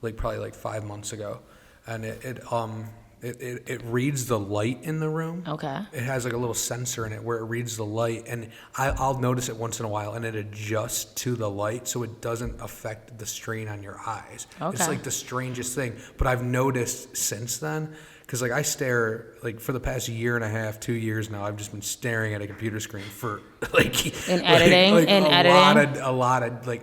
like probably like 5 months ago, and it reads the light in the room. Okay. It has like a little sensor in it where it reads the light, and I'll notice it once in a while, and it adjusts to the light so it doesn't affect the strain on your eyes. Okay. It's like the strangest thing. But I've noticed since then, because like I stare, like for the past year and a half, 2 years now, I've just been staring at a computer screen for like a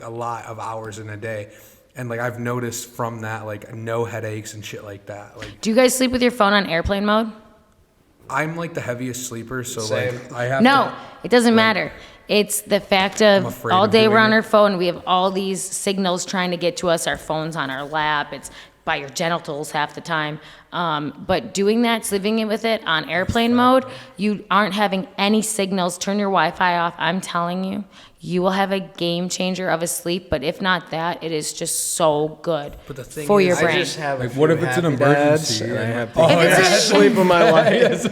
lot of hours in a day. And like I've noticed from that, like, no headaches and shit like that. Like, Do you guys sleep with your phone on airplane mode? I'm like the heaviest sleeper, so Same. like I have No, to, it doesn't matter. It's the fact of afraid all of day doing we're on it. our phone. We have all these signals trying to get to us. Our phone's on our lap. It's by your genitals half the time. But doing that, sleeping with it on airplane mode, you aren't having any signals. Turn your Wi-Fi off. I'm telling you, you will have a game changer of a sleep. But if not that, it is just so good But the thing for is, your I brain. I just have Like, what if it's an emergency? and I have Oh, to yeah. sleep with my wife.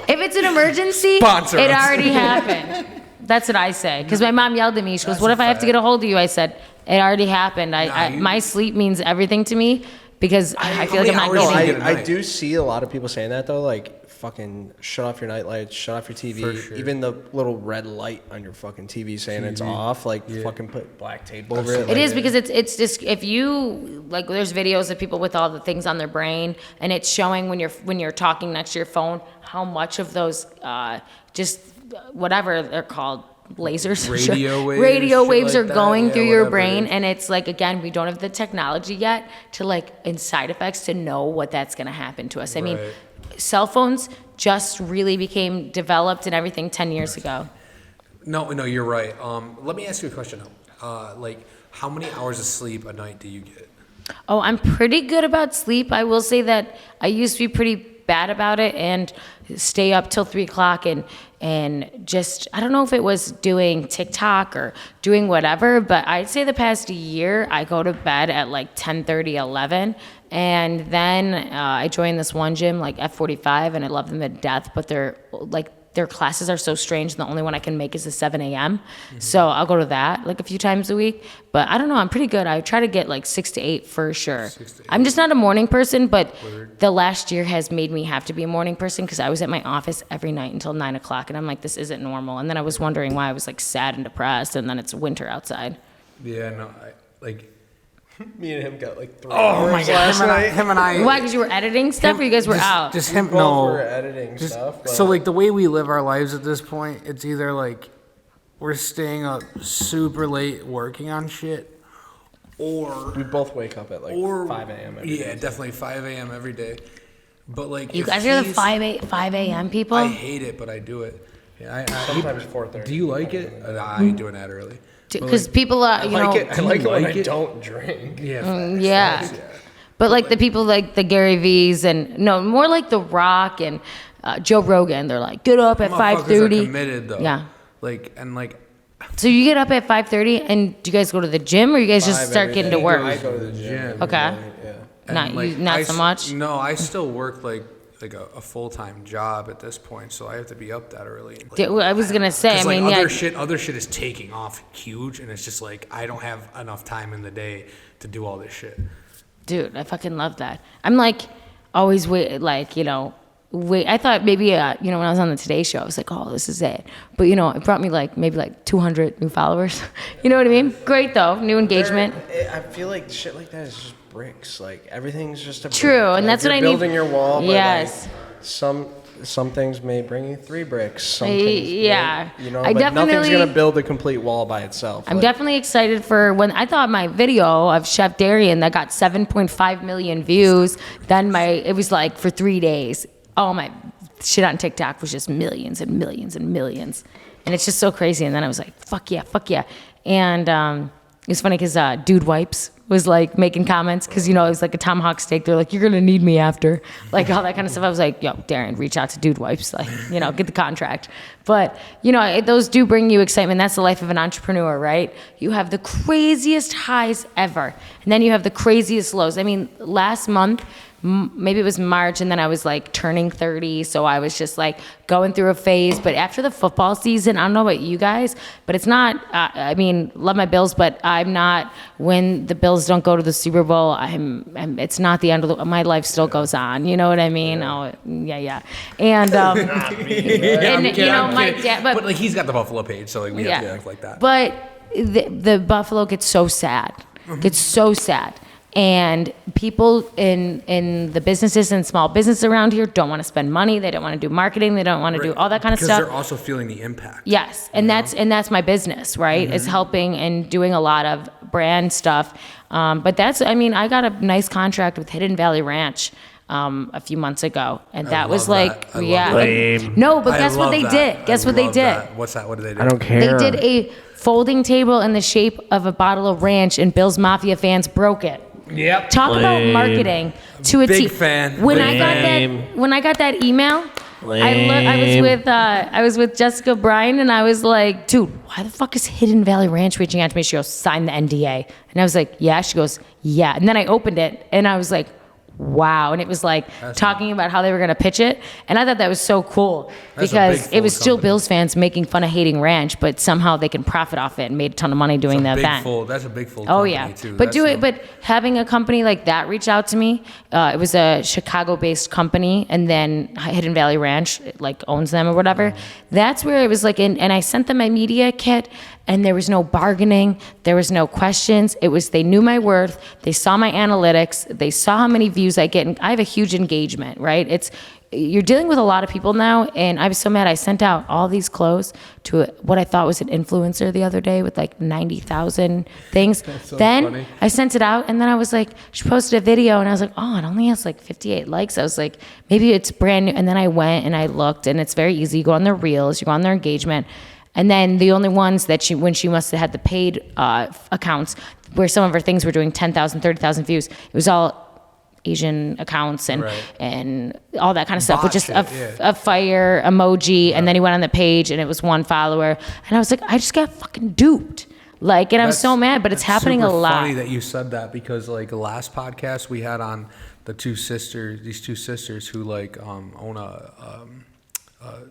If it's an emergency, Sponsor it us. already happened. That's what I say. Because my mom yelled at me. She goes, "What if I have to get a hold of you?" I said, "It already happened." My sleep means everything to me because I feel like I'm not many hours getting. do you get a I night? do see a lot of people saying that though, like fucking shut off your night lights, shut off your TV, For sure. even the little red light on your fucking TV saying it's off, like fucking put black tape over it. It is because it's just if you like there's videos of people with all the things on their brain and it's showing when you're talking next to your phone how much of those just whatever they're called lasers Radio waves like are that. going Yeah, through your whatever brain it is. and it's like again we don't have the technology yet to like in side effects to know what that's going to happen to us. I mean cell phones just really became developed and everything 10 years ago. No, you're right. Let me ask you a question though. Like, how many hours of sleep a night do you get? Oh, I'm pretty good about sleep. I will say that I used to be pretty bad about it and stay up till 3 o'clock and just, I don't know if it was doing TikTok or doing whatever, but I'd say the past year I go to bed at like 10:30, 11. And then I joined this one gym like F45 and I love them to death, but they're like, their classes are so strange. And the only one I can make is a 7 a.m. So I'll go to that like a few times a week. But I don't know. I'm pretty good. I try to get like 6 to 8 for sure. I'm just not a morning person, but the last year has made me have to be a morning person because I was at my office every night until 9 o'clock. And I'm like, this isn't normal. And then I was wondering why I was like sad and depressed. And then it's winter outside. Yeah, no, like. Me and him got like 3 Oh my hours god, last night. him and I. Why? Because you were editing stuff or you guys were out? Just him. Both No, were editing stuff. But so like the way we live our lives at this point, it's either like we're staying up super late working on shit, or we both wake up at like 5 a.m. every day. definitely 5 a.m. every day. But like You if guys are the he's- 5 a.m. people? I hate it, but I do it. Yeah, Sometimes 4:30. Do you like it? I ain't doing that early. Because people are, you know. I like it when I like it? don't drink. Yeah. Yeah. But like the people like the Gary V's and no, more like The Rock and Joe Rogan, they're like, get up at Motherfuckers are 5:30. committed though. Yeah. Like So you get up at 5:30 and do you guys go to the gym or you guys just 5 start every getting day. to work? I go to the gym. Okay. Yeah. and, Not I so s- much? No, I still work like a full-time job at this point, so I have to be up that early. I was gonna say, I 'Cause, mean, like, yeah. other shit is taking off huge, and it's just like I don't have enough time in the day to do all this shit. Dude, I fucking love that. I'm like always wait. I thought maybe when I was on the Today Show, I was like, oh, this is it. But it brought me maybe 200 new followers. You know what I mean? Great though, new engagement. I feel like shit like that is just bricks. Like everything's just a True, brick. and Like, that's what you're I need. building your wall. But Yes. like, some things may bring you 3 bricks. Some things Yeah. may, I but nothing's definitely- gonna build a complete wall by itself. I'm Like, definitely excited for when I thought my video of Chef Darian that got 7.5 million views. Then it was like for 3 days. All my shit on TikTok was just millions and millions and millions, and it's just so crazy. And then I was like, fuck yeah. And it was funny because Dude Wipes was like making comments because it was like a tomahawk steak. They're like, you're gonna need me after, like all that kind of stuff. I was like, yo, Darren, reach out to Dude Wipes, like get the contract. But those do bring you excitement. That's the life of an entrepreneur, right? You have the craziest highs ever, and then you have the craziest lows. I mean, last month. Maybe it was March, and then I was like turning 30, so I was just like going through a phase. But after the football season, I don't know about you guys, but it's not. Love my Bills, but I'm not. When the Bills don't go to the Super Bowl, it's not the end of my life. Still goes on. You know what I mean? Yeah. Oh, yeah. And my dad, but like he's got the Buffalo page, so like we have to act like that. But the Buffalo gets so sad. And people in the businesses and small business around here don't want to spend money. They don't want to do marketing. They don't want to do all that kind of stuff. Because they're also feeling the impact. Yes, and that's my business, right? Is helping and doing a lot of brand stuff. But I got a nice contract with Hidden Valley Ranch a few months ago, and that was like, No, but guess what they did? Guess what they did? What's that? What did they do? I don't care. They did a folding table in the shape of a bottle of ranch, and Bill's Mafia fans broke it. Yep. Talk about marketing to a T. Big fan. When I got that email, I was with Jessica Bryan, and I was like, dude, why the fuck is Hidden Valley Ranch reaching out to me? She goes, sign the NDA. And I was like, yeah. She goes, yeah. And then I opened it, and I was like, wow. And it was like talking about how they were going to pitch it. And I thought that was so cool That's because a big, it was full still company. Bills fans making fun of hating ranch, but somehow they can profit off it and made a ton of money doing the event. That's a big full Oh company yeah, too. but but having a company like that reach out to me, it was a Chicago-based company, and then Hidden Valley Ranch like owns them or whatever. That's where it was like, and I sent them my media kit, and there was no bargaining, there was no questions. It was they knew my worth, they saw my analytics, they saw how many views I get, and I have a huge engagement, right? You're dealing with a lot of people now, and I was so mad. I sent out all these clothes to what I thought was an influencer the other day with like 90,000 things. Then funny. I sent it out, and then I was like, she posted a video, and I was like, oh, it only has like 58 likes. I was like, maybe it's brand new. And then I went and I looked, and it's very easy. You go on their reels, you go on their engagement. And then the only ones that when she must have had the paid accounts, where some of her things were doing 10,000, 30,000 views, it was all Asian accounts and all that kind of stuff, with just a fire emoji, and then he went on the page and it was one follower, and I was like, I just got fucking duped. Like, and I was so mad, but it's happening a lot. Funny that you said that, because like the last podcast we had on these two sisters who like own a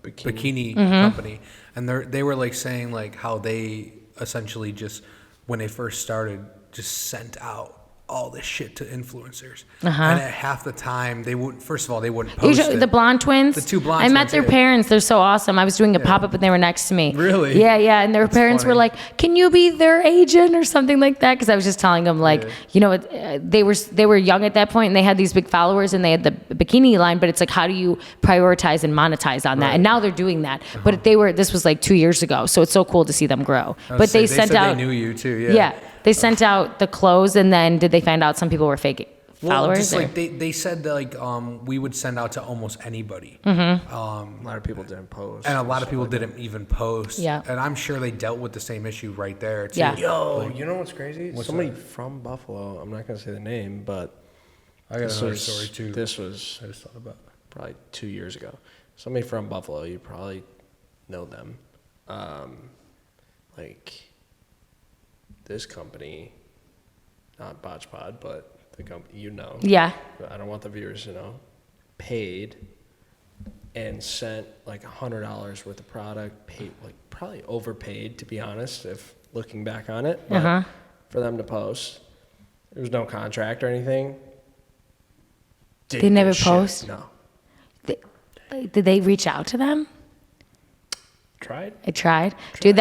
bikini company, and they were like saying like how they essentially just, when they first started, just sent out all this shit to influencers, and at half the time they wouldn't. First of all, they wouldn't post it. The blonde twins. The two blonde I twins. met their parents. They're so awesome. I was doing a pop-up and they were next to me. Really? Yeah. And their parents were like, "Can you be their agent or something like that?" Because I was just telling them like, they were young at that point, and they had these big followers, and they had the bikini line. But it's like, how do you prioritize and monetize on that? And now they're doing that. But this was like 2 years ago, so it's so cool to see them grow. But they sent out. They knew you too. Yeah. They sent out the clothes, and then did they find out some people were fake followers? Just like they said that like we would send out to almost anybody. A lot of people didn't post. And a lot of people didn't even post. Yeah. And I'm sure they dealt with the same issue right there too. Yeah. Yo, you know what's crazy? Somebody from Buffalo, I'm not going to say the name, but I got another story too. This was I just thought about probably 2 years ago. Somebody from Buffalo, you probably know them. Like this company, not BotchPod, but the company Yeah. I don't want the viewers to know, paid and sent like $100 worth of product, paid like probably overpaid, to be honest, if looking back on it, but for them to post. There was no contract or anything. They never post? No. Did they reach out to them? Tried. I tried. Dude,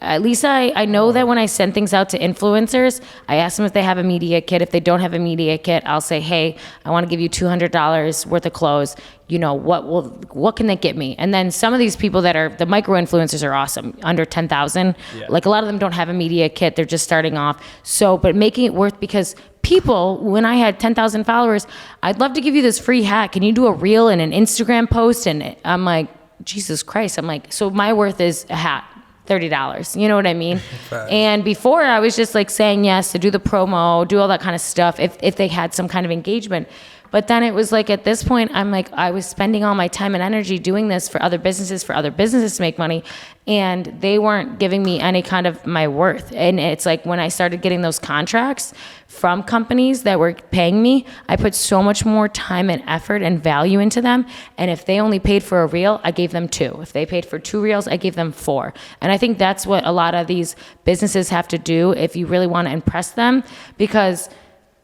at least I know that when I send things out to influencers, I ask them if they have a media kit. If they don't have a media kit, I'll say, hey, I want to give you $200 worth of clothes. What can they get me? And then some of these people that are, the micro influencers are awesome, under 10,000. Yeah. Like a lot of them don't have a media kit. They're just starting off. So, but making it worth, because people, when I had 10,000 followers, I'd love to give you this free hat. Can you do a reel and an Instagram post? And I'm like, Jesus Christ. I'm like, so my worth is a hat. $30. You know what I mean? And before I was just like saying yes to do the promo, do all that kind of stuff if they had some kind of engagement. But then it was like at this point, I'm like, I was spending all my time and energy doing this for other businesses to make money. And they weren't giving me any kind of my worth. And it's like when I started getting those contracts from companies that were paying me, I put so much more time and effort and value into them. And if they only paid for a reel, I gave them 2. If they paid for 2 reels, I gave them 4. And I think that's what a lot of these businesses have to do if you really want to impress them, because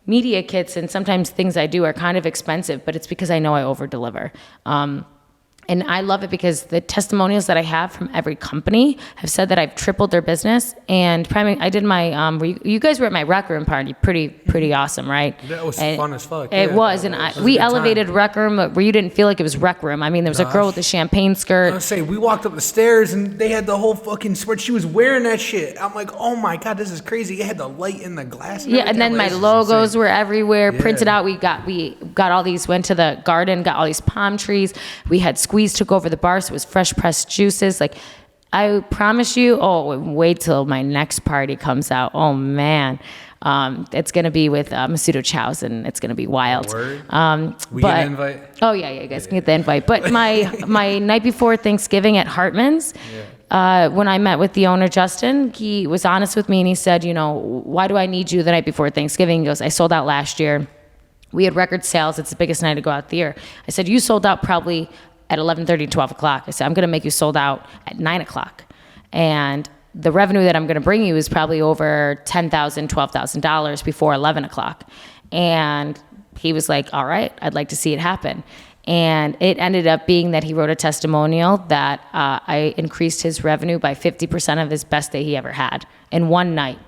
media kits and sometimes things I do are kind of expensive, but it's because I know I over deliver. And I love it because the testimonials that I have from every company have said that I've tripled their business. And I did my, you guys were at my Rec Room party, pretty awesome, right? That was fun as fuck. It was, and we elevated Rec Room where you didn't feel like it was Rec Room. I mean, there was a girl with a champagne skirt. I was say, we walked up the stairs and they had the whole fucking spread. She was wearing that shit. I'm like, oh my God, this is crazy. It had the light in the glass. Yeah, and then my logos were everywhere, printed out. We got all these, went to the garden, got all these palm trees. We had Squeeze took over the bar, so it was fresh pressed juices. Like, I promise you, wait till my next party comes out. Oh man. It's going to be with Masudo Chow's, and it's going to be wild. We get an invite? Oh, yeah, you guys can get the invite. But my night before Thanksgiving at Hartman's, when I met with the owner, Justin, he was honest with me, and he said, why do I need you the night before Thanksgiving? He goes, I sold out last year. We had record sales. It's the biggest night to go out the year. I said, you sold out probably at 11:30, 12 o'clock. I said, I'm going to make you sold out at 9 o'clock. And the revenue that I'm going to bring you is probably over $10,000, $12,000 before 11 o'clock. And he was like, all right, I'd like to see it happen. And it ended up being that he wrote a testimonial that I increased his revenue by 50% of his best day he ever had in one night.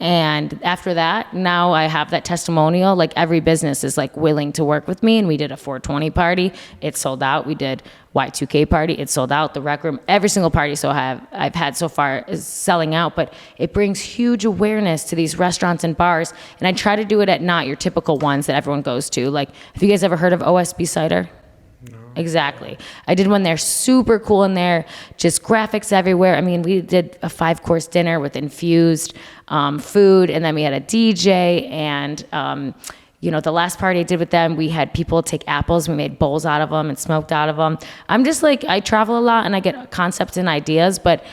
And after that, now I have that testimonial. Like every business is like willing to work with me. And we did a 420 party. It sold out. We did Y2K party. It sold out. The Rec Room, every single party I've had so far is selling out. But it brings huge awareness to these restaurants and bars. And I try to do it at not your typical ones that everyone goes to. Like, have you guys ever heard of OSB Cider? Exactly. I did one there, super cool in there, just graphics everywhere. I mean, we did a 5-course dinner with infused food, and then we had a DJ, and the last party I did with them, we had people take apples, we made bowls out of them and smoked out of them. I'm just like, I travel a lot and I get concepts and ideas, but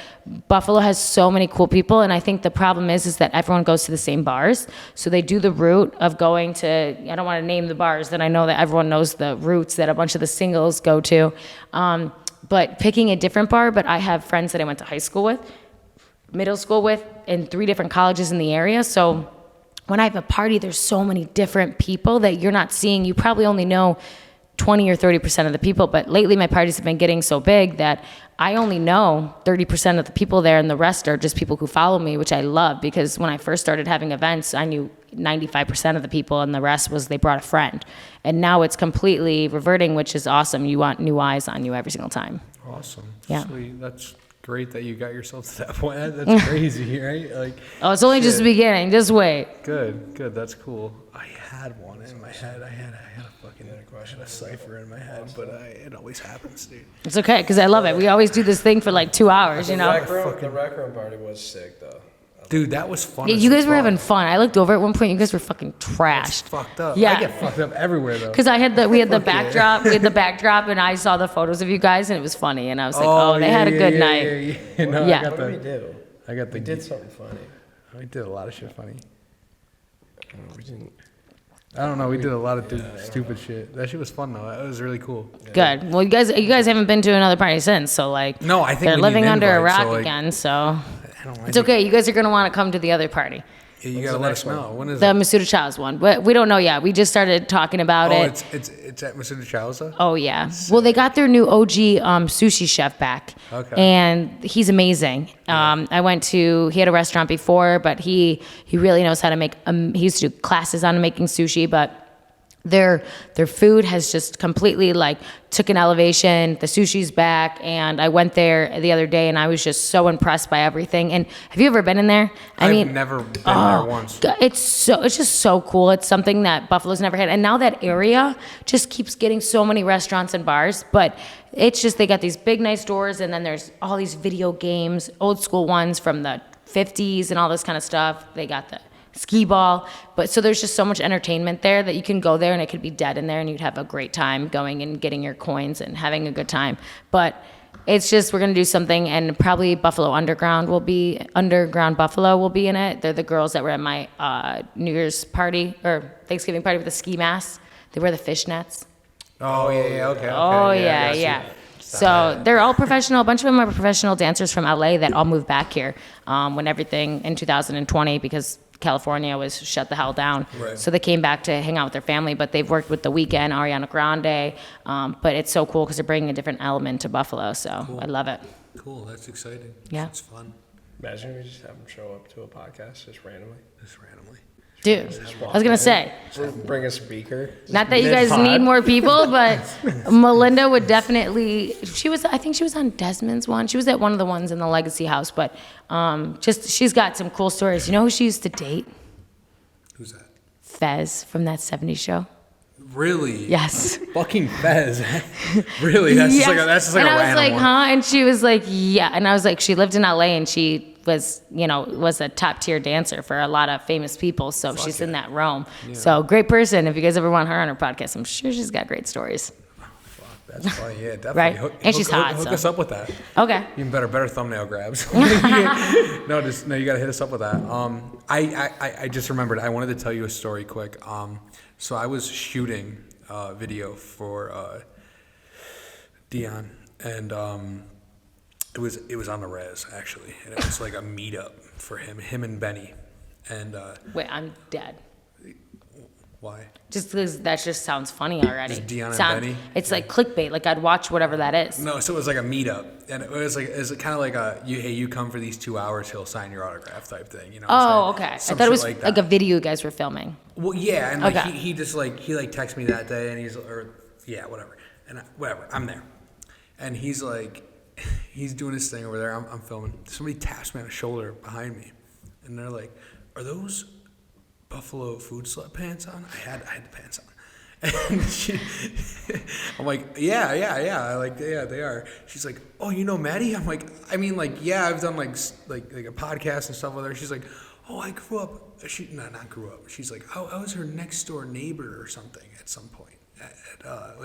Buffalo has so many cool people, and I think the problem is that everyone goes to the same bars, so they do the route of going to, I don't want to name the bars, that I know that everyone knows the routes that a bunch of the singles go to, but picking a different bar. But I have friends that I went to high school with, middle school with, and 3 different colleges in the area, so when I have a party, there's so many different people that you're not seeing. You probably only know 20 or 30% of the people, but lately my parties have been getting so big that I only know 30% of the people there, and the rest are just people who follow me, which I love, because when I first started having events, I knew 95% of the people, and the rest was they brought a friend. And now it's completely reverting, which is awesome. You want new eyes on you every single time. Awesome. Yeah. Sweet. That's great that you got yourself to that point. That's crazy, right? Like, oh, it's only just the beginning. Just wait. Good. That's cool. I had one in my head. I had a cipher in my head, but it always happens, dude. It's okay, because I love it. We always do this thing for like 2 hours, The Rec Room party was sick, though. Dude, that was fun. Yeah, you guys were having fun. I looked over at one point. You guys were fucking trashed. It's fucked up. Yeah. I get fucked up everywhere, though. Because we had the backdrop. We had the backdrop, and I saw the photos of you guys, and it was funny. And I was like, they had a good night. Yeah. No, Yeah. What did we do? We did something funny. We did a lot of shit funny. We didn't. I don't know. We did a lot of stupid shit. That shit was fun, though. It was really cool. Good. Well, you guys haven't been to another party since, so like, no, I think they're we living need an under a invite, rock so, like, again. So it's okay. You guys are gonna want to come to the other party. Yeah, you gotta let us know. When is The it? Masuda Chow's one, but we don't know yet. We just started talking about it. It's at Masuda Chow's? Oh yeah. Well, they got their new OG sushi chef back, and he's amazing. He had a restaurant before, but he really knows how to make. He used to do classes on making sushi, but their food has just completely like took an elevation. The sushi's back, and I went there the other day, and I was just so impressed by everything. And have you ever been in there? I've never been there once. It's just so cool. It's something that Buffalo's never had, and now that area just keeps getting so many restaurants and bars. But it's just they got these big nice doors, and then there's all these video games, old school ones from the 50s and all this kind of stuff. They got the skee ball, but so there's just so much entertainment there that you can go there and it could be dead in there and you'd have a great time going and getting your coins and having a good time. But it's just, we're going to do something, and probably Underground Buffalo will be in it. They're the girls that were at my New Year's party or Thanksgiving party with the ski masks. They wear the fishnets. Oh yeah, okay. Oh yeah. So they're all professional. A bunch of them are professional dancers from LA that all moved back here when everything in 2020, because California was shut the hell down. Right. So they came back to hang out with their family, but they've worked with The Weeknd, Ariana Grande. But it's so cool because they're bringing a different element to Buffalo. So cool. I love it. Cool. That's exciting. Yeah. It's fun. Imagine we just have them show up to a podcast just randomly. Dude, I was going to say. Bring a speaker. Not that you guys need more people, but Melinda would definitely, I think she was on Desmond's one. She was at one of the ones in the Legacy House, but she's got some cool stories. You know who she used to date? Who's that? Fez from that 70s show. Really? Yes. Fucking Fez. Really? That's yes. just like a random one. And I was like, huh? And she was like, yeah. And I was like, she lived in LA and she was a top tier dancer for a lot of famous people. So she's in that realm. Yeah. So great person. If you guys ever want her on her podcast, I'm sure she's got great stories. That's funny, yeah, definitely. Right? And she's hot. Hook us up with that. Okay. Even better thumbnail grabs. No, you gotta hit us up with that. I just remembered, I wanted to tell you a story quick. So I was shooting a video for Dion, and it was on the res actually, and it was like a meetup for him and Benny, and Wait, I'm dead. why? Just because that just sounds funny already. Just Dion and Benny? It's like clickbait. Like I'd watch whatever that is. No, so it was like a meetup, and it was kind of like you come for these 2 hours, he'll sign your autograph type thing, you know? Oh, okay. I Some thought it shit was like like that. a video you guys were filming. Well, yeah, and like Okay. he just like texted me that day, and whatever, and whatever, I'm there, and he's like, he's doing his thing over there. I'm filming. Somebody taps me on the shoulder behind me, and they're like, "Are those Buffalo Food Slut pants on?" I had the pants on. And I'm like, yeah, they are. She's like, oh, you know Maddie? I'm like, I mean, like, yeah, I've done like a podcast and stuff with her. She's like, oh, I grew up. Not grew up. She's like, oh, I was her next door neighbor or something at some point.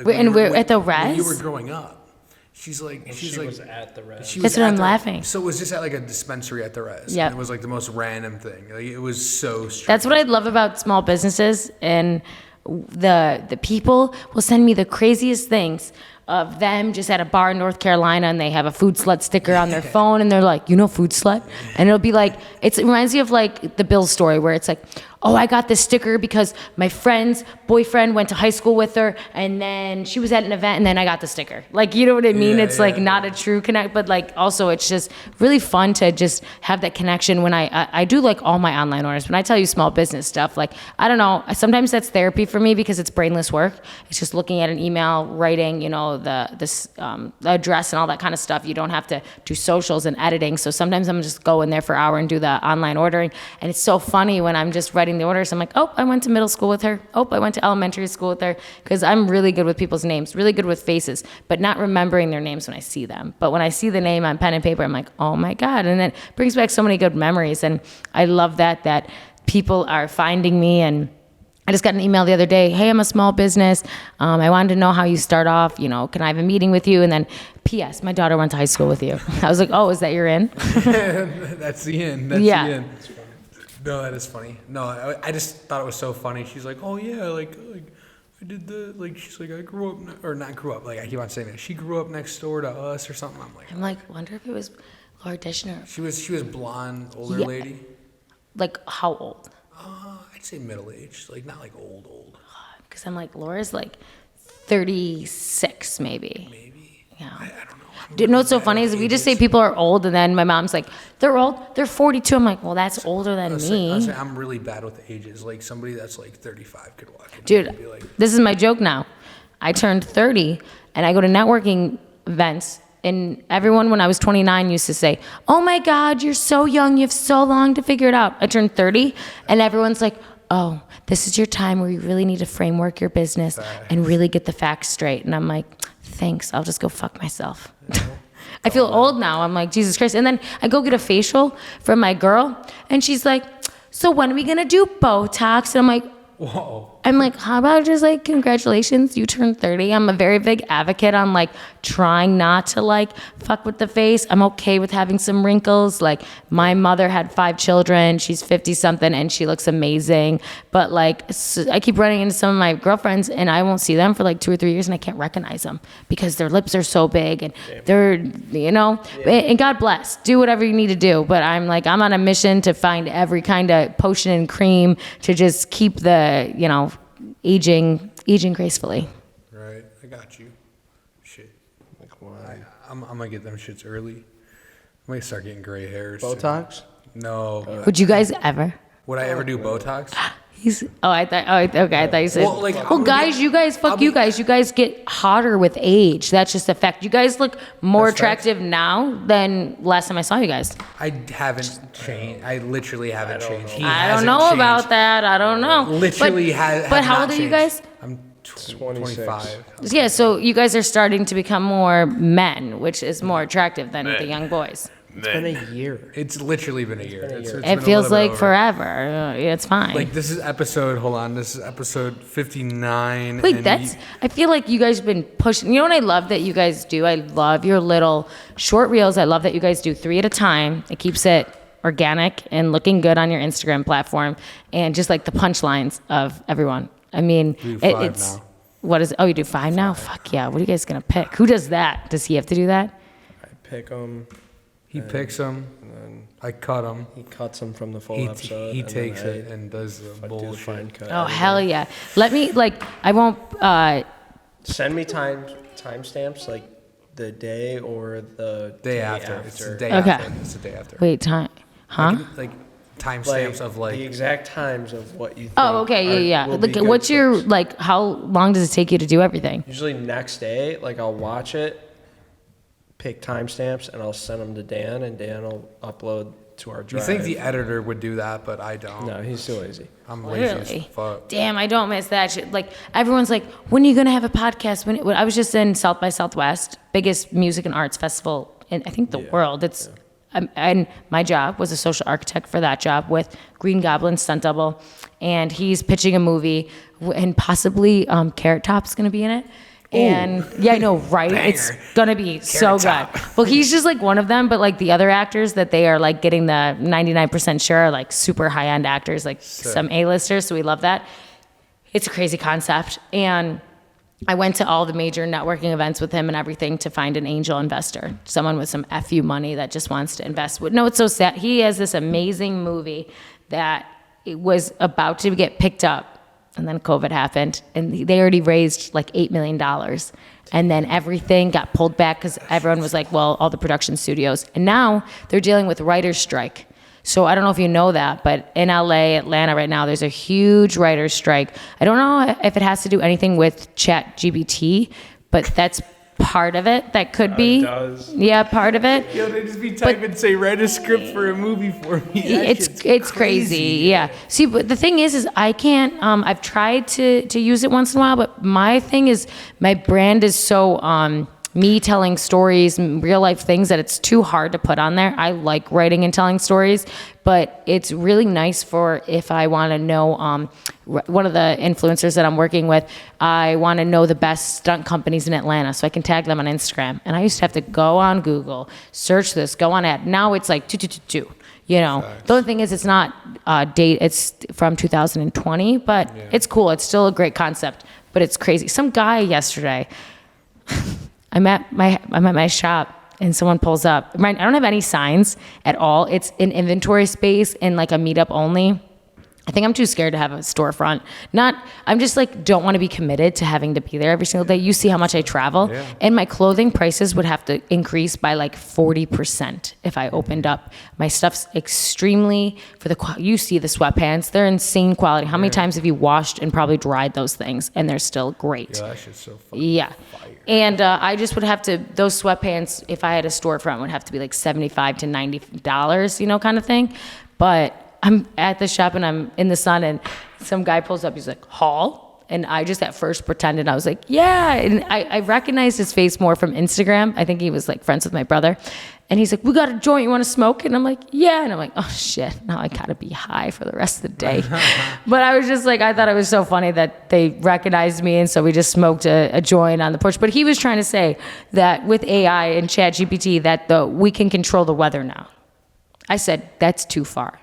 Wait, and we're at the when you res? were growing up. She's like, She was at the res. she was That's what at I'm the- laughing. So it was just at like a dispensary at the res. Yep. And it was like the most random thing. Like it was so strange. That's what I love about small businesses, and the people will send me the craziest things of them just at a bar in North Carolina, and they have a food slut sticker on their phone, and they're like, you know, food slut? And it'll be like, it reminds me of like the Bill story where it's like, oh, I got this sticker because my friend's boyfriend went to high school with her, and then she was at an event, and then I got the sticker. Like, you know what I mean? Yeah, It's like yeah. not a true connect, but like also it's just really fun to just have that connection when I do like all my online orders. When I tell you small business stuff, like, I don't know, sometimes that's therapy for me because it's brainless work. It's just looking at an email, writing, you know, the address and all that kind of stuff. You don't have to do socials and editing. So sometimes I'm just go in there for an hour and do the online ordering. And it's so funny when I'm just writing the orders. I'm like, oh, I went to middle school with her. Oh, I went to elementary school with her. Because I'm really good with people's names, really good with faces, but not remembering their names when I see them. But when I see the name on pen and paper, I'm like, oh my God. And it brings back so many good memories. And I love that people are finding me. And I just got an email the other day. Hey, I'm a small business. I wanted to know how you start off. You know, can I have a meeting with you? And then, P.S. My daughter went to high school with you. I was like, oh, is that your in? That's the end. That's Yeah. the end. No, that is funny. No, I just thought it was so funny. She's like, oh yeah, like I did she's like, I grew up, or not grew up, like I keep on saying that. She grew up next door to us or something. I'm like, wonder if it was Laura Dishner. She was blonde, older Yeah. lady. Like, how old? I'd say middle-aged, like not like old. Because I'm like, Laura's like 36 maybe. Maybe. Yeah. I don't know. I'm Do you know what's so really funny bad is with we just say ages. people are old, and then my mom's like, they're old, they're 42. I'm like, well, that's older than I me. say I'm really bad with ages. Like somebody that's like 35 could walk in Dude, and be like, this is my joke now. I turned 30, and I go to networking events, and everyone when I was 29 used to say, oh my God, you're so young, you have so long to figure it out. I turned 30, and everyone's like, oh, this is your time where you really need to framework your business and really get the facts straight. And I'm like, thanks, I'll just go fuck myself. I feel old now. I'm like, Jesus Christ. And then I go get a facial from my girl, and she's like, so when are we gonna do Botox? And I'm like, whoa. I'm like, how about just like, congratulations, you turned 30. I'm a very big advocate on like trying not to like fuck with the face. I'm okay with having some wrinkles. Like my mother had 5 children. She's 50 something and she looks amazing. But like, I keep running into some of my girlfriends and I won't see them for like 2 or 3 years and I can't recognize them because their lips are so big and they're, you know, and God bless, do whatever you need to do. But I'm like, I'm on a mission to find every kind of potion and cream to just keep the, you know, aging gracefully. Right, I got you. Shit. Like, why? I'm gonna get them shits early. I'm gonna start getting gray hairs. soon. Botox? No. Would you guys ever? Would I ever do Botox? I thought you said. Well, like, well, I'm guys, get- you guys, fuck I'll you be- guys. You guys get hotter with age. That's just a fact. You guys look more That's facts. attractive now than last time I saw you guys. I haven't changed. I literally haven't changed. He I don't hasn't know changed. about that. I don't know. Literally but, has. But how old are you guys? I'm 26. 25. Yeah, so you guys are starting to become more men, which is more attractive than the young boys. It's been a year. It's literally been a year. It's been It a feels little bit like over. forever. It's fine. Like this is episode. Hold on. This is episode 59. Wait, and that's. I feel like you guys have been pushing. You know what I love that you guys do? I love your little short reels. I love that you guys do 3 at a time. It keeps it organic and looking good on your Instagram platform, and just like the punchlines of everyone. I mean, do 5 it's now. what is? Oh, you do 5 now? Fuck yeah! What are you guys gonna pick? Who does that? Does he have to do that? I pick them. He picks them. I cut them. He cuts them from the full He episode. he and takes then it and does the I do the bullshit. fine cut. Oh hell yeah! Let me I won't. Send me timestamps like the day or the Day after. It's the day Okay. after. It's the day after. Wait, time? Huh? Like timestamps of like. the exact times of what you think. Oh, okay, yeah. will be Like, good what's your clips. like? How long does it take you to do everything? Usually next day, like I'll watch it, pick timestamps, and I'll send them to Dan, and Dan will upload to our You drive. think the editor would do that, but I don't. No, he's too lazy. I'm lazy as Really? fuck. Damn, I don't miss that shit. Like everyone's like, when are you gonna have a podcast? When I was just in South by Southwest, biggest music and arts festival in I think the world. It's and my job was a social architect for that job with Green Goblin stunt double, and he's pitching a movie and possibly Carrot Top's gonna be in it. And yeah, I know, right? It's gonna be so good. Well, he's just like one of them, but like the other actors that they are like getting the 99% sure are like super high end actors, like some A-listers. So we love that. It's a crazy concept. And I went to all the major networking events with him and everything to find an angel investor, someone with some FU money that just wants to invest. No, it's so sad. He has this amazing movie that it was about to get picked up. And then COVID happened, and they already raised like $8 million. And then everything got pulled back because everyone was like, well, all the production studios. And now they're dealing with writer's strike. So I don't know if you know that, but in LA, Atlanta right now, there's a huge writer's strike. I don't know if it has to do anything with ChatGPT, but that's part of it. That could be. It does. Yeah, part of it. Yo, they just be typing, say, write a script for a movie for me. That shit's It's crazy. Yeah. See, but the thing is I can't. I've tried to use it once in a while, but my thing is my brand is so me telling stories, real life things that it's too hard to put on there. I like writing and telling stories, but it's really nice for if I want to know one of the influencers that I'm working with, I want to know the best stunt companies in Atlanta so I can tag them on Instagram. And I used to have to go on Google, search this, go on ad. Now it's like two. You know, the only thing is it's not it's from 2020, but it's cool. It's still a great concept, but it's crazy. Some guy yesterday, I'm at my shop and someone pulls up. I don't have any signs at all. It's an inventory space and like a meetup only. I think I'm too scared to have a storefront. I'm just like, don't want to be committed to having to be there every single day. You see how much I travel, and my clothing prices would have to increase by like 40% if I opened up. My stuff's extremely, you see the sweatpants, they're insane quality. How many times have you washed and probably dried those things and they're still great? Yeah, that shit's so fucking Yeah. fire. And I just would have to, those sweatpants, if I had a storefront, would have to be like $75 to $90, you know, kind of thing. But I'm at the shop and I'm in the sun and some guy pulls up, he's like, Hall? And I just at first pretended, I was like, yeah. And I recognized his face more from Instagram. I think he was like friends with my brother. And he's like, we got a joint, you want to smoke? And I'm like, yeah. And I'm like, oh shit, now I gotta be high for the rest of the day. But I was just like, I thought it was so funny that they recognized me. And so we just smoked a joint on the porch. But he was trying to say that with AI and ChatGPT that we can control the weather now. I said, that's too far.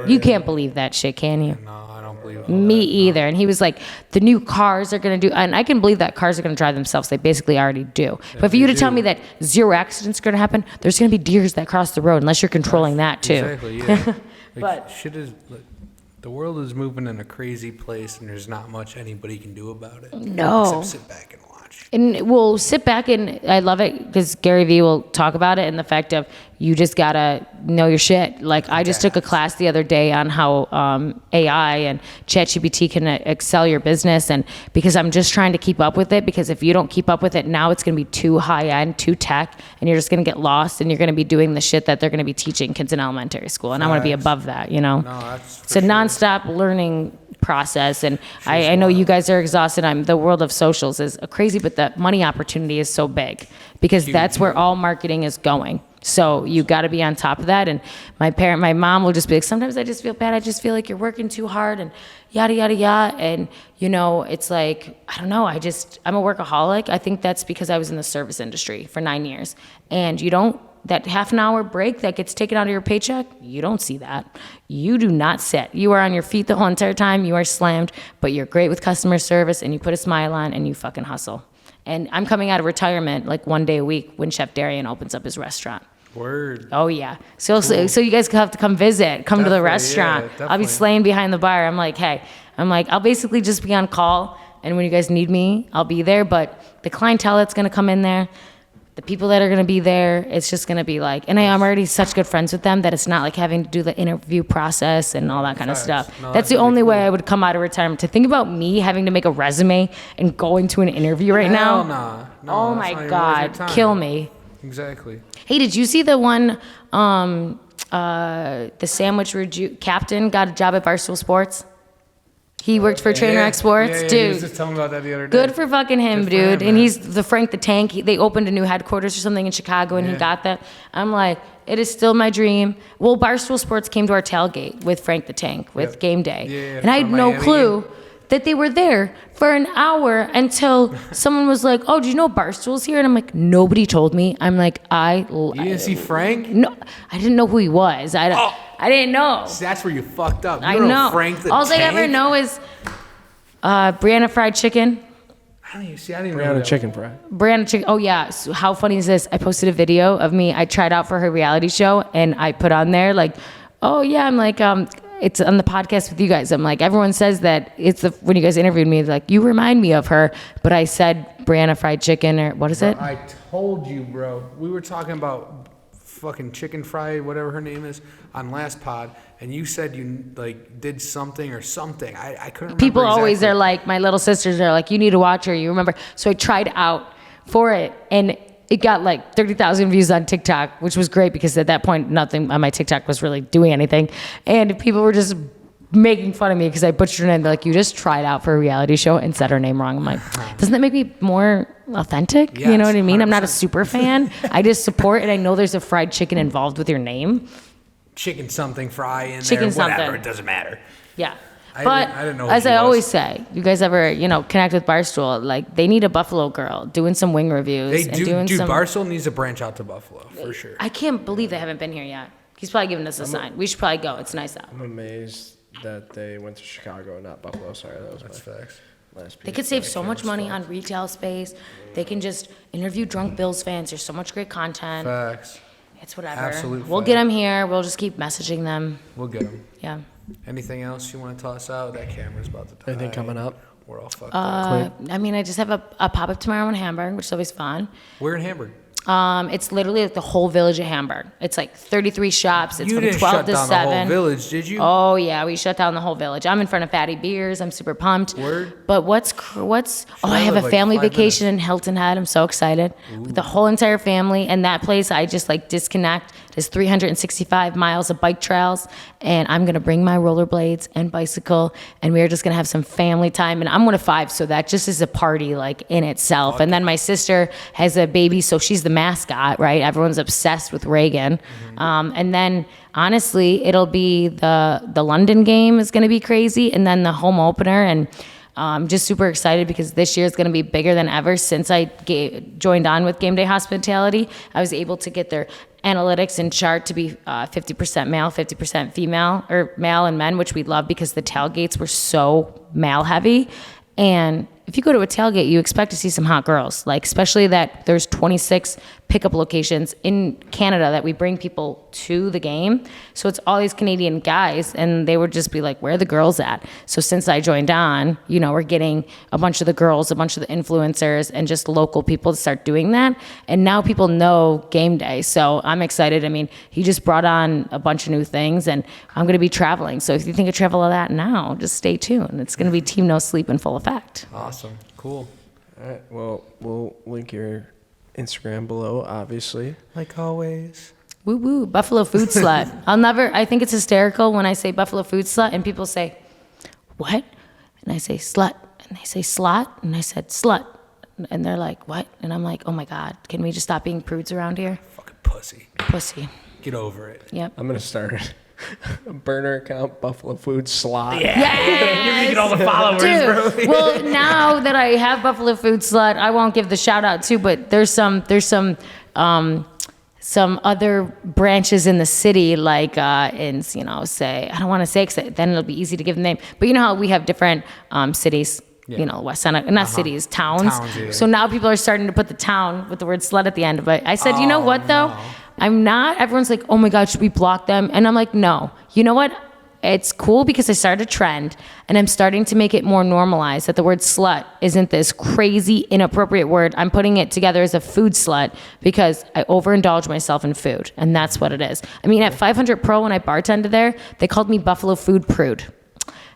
You can't believe that shit, can you? No, I don't believe it. Me either. And he was like, the new cars are going to do, and I can believe that cars are going to drive themselves. They basically already do. But for you to tell me that 0 accidents are going to happen, there's going to be deers that cross the road unless you're controlling that too. Exactly, yeah. But- shit is, the world is moving in a crazy place and there's not much anybody can do about it. No. Except sit back and watch. And we'll sit back and I love it because Gary Vee will talk about it and the fact of you just gotta know your shit. Like I just took a class the other day on how AI and ChatGPT can excel your business, and because I'm just trying to keep up with it, because if you don't keep up with it now, it's gonna be too high end, too tech, and you're just gonna get lost and you're gonna be doing the shit that they're gonna be teaching kids in elementary school. And I wanna be above that, you know? No, that's It's a nonstop learning process, and I know you guys are exhausted. The world of socials is crazy, but the money opportunity is so big because that's where all marketing is going. So you got to be on top of that. And my mom will just be like, sometimes I just feel bad. I just feel like you're working too hard and yada, yada, yada. And, you know, it's like, I don't know. I'm a workaholic. I think that's because I was in the service industry for 9 years, and you don't that half an hour break that gets taken out of your paycheck, you don't see that. You do not sit. You are on your feet the whole entire time. You are slammed, but you're great with customer service and you put a smile on and you fucking hustle. And I'm coming out of retirement like 1 day a week when Chef Darian opens up his restaurant. Word. Oh yeah. So you guys have to come visit, come to the restaurant. Yeah, I'll be slaying behind the bar. I'm like, I'll basically just be on call. And when you guys need me, I'll be there. But the clientele that's going to come in there, the people that are going to be there, it's just going to be like, and I'm already such good friends with them that it's not like having to do the interview process and all that kind of stuff. No, that's the really only way cool. I would come out of retirement. To think about me having to make a resume and going to an interview right Hell now. nah. No, Oh that's my not even worth God, your time. kill me. Exactly. Hey, did you see the one, the sandwich captain got a job at Barstool Sports? He worked for Trainer X Sports. Yeah, Dude, he was just telling me about that the other day. good for fucking him, Good for dude. him, And man. he's the Frank the Tank. They opened a new headquarters or something in Chicago, and he Yeah. got that. I'm like, it is still my dream. Well, Barstool Sports came to our tailgate with Frank the Tank, with Yep. Game Day. Yeah, and I had from no Miami. clue that they were there for an hour until someone was like, oh, do you know Barstool's here? And I'm like, nobody told me. I'm like, You didn't see Frank? no, I didn't know who he was. I didn't know. See, that's where you fucked up. You I don't know. Frank the All Tank? I ever know is Brianna Fried Chicken. I didn't even know Brianna that. chicken fry. Brianna Chicken. Oh yeah. So how funny is this? I posted a video of me. I tried out for her reality show, and I put on there like, oh yeah, I'm like, it's on the podcast with you guys. I'm like, everyone says that it's when you guys interviewed me, like you remind me of her, but I said Brianna Fried Chicken or what is it? I told you, bro. We were talking about fucking chicken fry, whatever her name is, on last pod, and you said you like did something or something. I couldn't remember. People always exactly. are like, my little sisters are like, you need to watch her. You remember? So I tried out for it, and it got like 30,000 views on TikTok, which was great because at that point, nothing on my TikTok was really doing anything. And people were just making fun of me because I butchered her name. They're like, you just tried out for a reality show and said her name wrong. I'm like, doesn't that make me more authentic? You know what I mean? I'm not a 100%. super fan. I just support, and I know there's a fried chicken involved with your name. chicken something fry in Chicken there, whatever. something. It doesn't matter. Yeah. I But didn't know who as she I was. always say, you guys ever, connect with Barstool, like they need a Buffalo girl doing some wing reviews They and do. doing Dude, some. Barstool needs to branch out to Buffalo for sure. I can't believe they haven't been here yet. He's probably giving us a sign. We should probably go. It's nice out. I'm amazed that they went to Chicago, not Buffalo. Sorry, that was That's my facts. last piece. They could save so much money on retail space. They can just interview drunk Bills fans. There's so much great content. Facts. It's whatever. Absolute We'll fact. get them here. We'll just keep messaging them. We'll get them. Yeah. Anything else you want to toss out? That camera's about to die. Anything coming up? We're all fucked up. I mean, I just have a pop-up tomorrow in Hamburg, which is always fun. We're in Hamburg. It's literally like the whole village of Hamburg. It's like 33 shops. It's You from didn't 12 shut to down 7. the whole village, did you? Oh yeah, we shut down the whole village. I'm in front of Fatty Beers. I'm super pumped. Word. But what's? Oh, I have live a like family 5 vacation in Hilton Head. I'm so excited with the whole entire family. And that place, I just like disconnect. There's 365 miles of bike trails, and I'm gonna bring my rollerblades and bicycle, and we are just gonna have some family time. And I'm one of 5, so that just is a party like in itself. And then my sister has a baby, so she's the mascot, right? Everyone's obsessed with Reagan. And then honestly, it'll be the London game is gonna be crazy, and then the home opener. And I'm just super excited because this year is going to be bigger than ever. Since I joined on with Game Day Hospitality, I was able to get their analytics and chart to be 50% male, 50% female, or male and men, which we love because the tailgates were so male heavy. And if you go to a tailgate, you expect to see some hot girls, like especially that there's 26 pickup locations in Canada that we bring people to the game. So it's all these Canadian guys, and they would just be like, where are the girls at? So since I joined on, we're getting a bunch of the girls, a bunch of the influencers, and just local people to start doing that. And now people know Game Day. So I'm excited. I mean, he just brought on a bunch of new things, and I'm going to be traveling. So if you think of travel of that now, just stay tuned. It's going to be Team No Sleep in full effect. Awesome. Cool. All right. Well, we'll link your Instagram below, obviously. Like always. Woo woo, Buffalo Food Slut. I think it's hysterical when I say Buffalo Food Slut and people say, what? And I say slut. And they say slot. And I said slut. And they're like, what? And I'm like, oh my God, can we just stop being prudes around here? Fucking pussy. Pussy. Get over it. Yep. I'm gonna start a burner account, Buffalo Food Slot. You're gonna get all the followers, bro. Dude, well, now that I have Buffalo Food Slut, I won't give the shout out too, but there's some some other branches in the city, like in, say, I don't want to say, because then it'll be easy to give the name, but you know how we have different cities, West End, not cities, towns. Yeah. So now people are starting to put the town with the word slut at the end of it. I said, you know what though? No. I'm not. Everyone's like, oh my God, should we block them? And I'm like, no. You know what? It's cool because I started a trend and I'm starting to make it more normalized that the word slut isn't this crazy inappropriate word. I'm putting it together as a food slut because I overindulge myself in food, and that's what it is. I mean, at 500 Pro when I bartended there, they called me Buffalo Food Prude.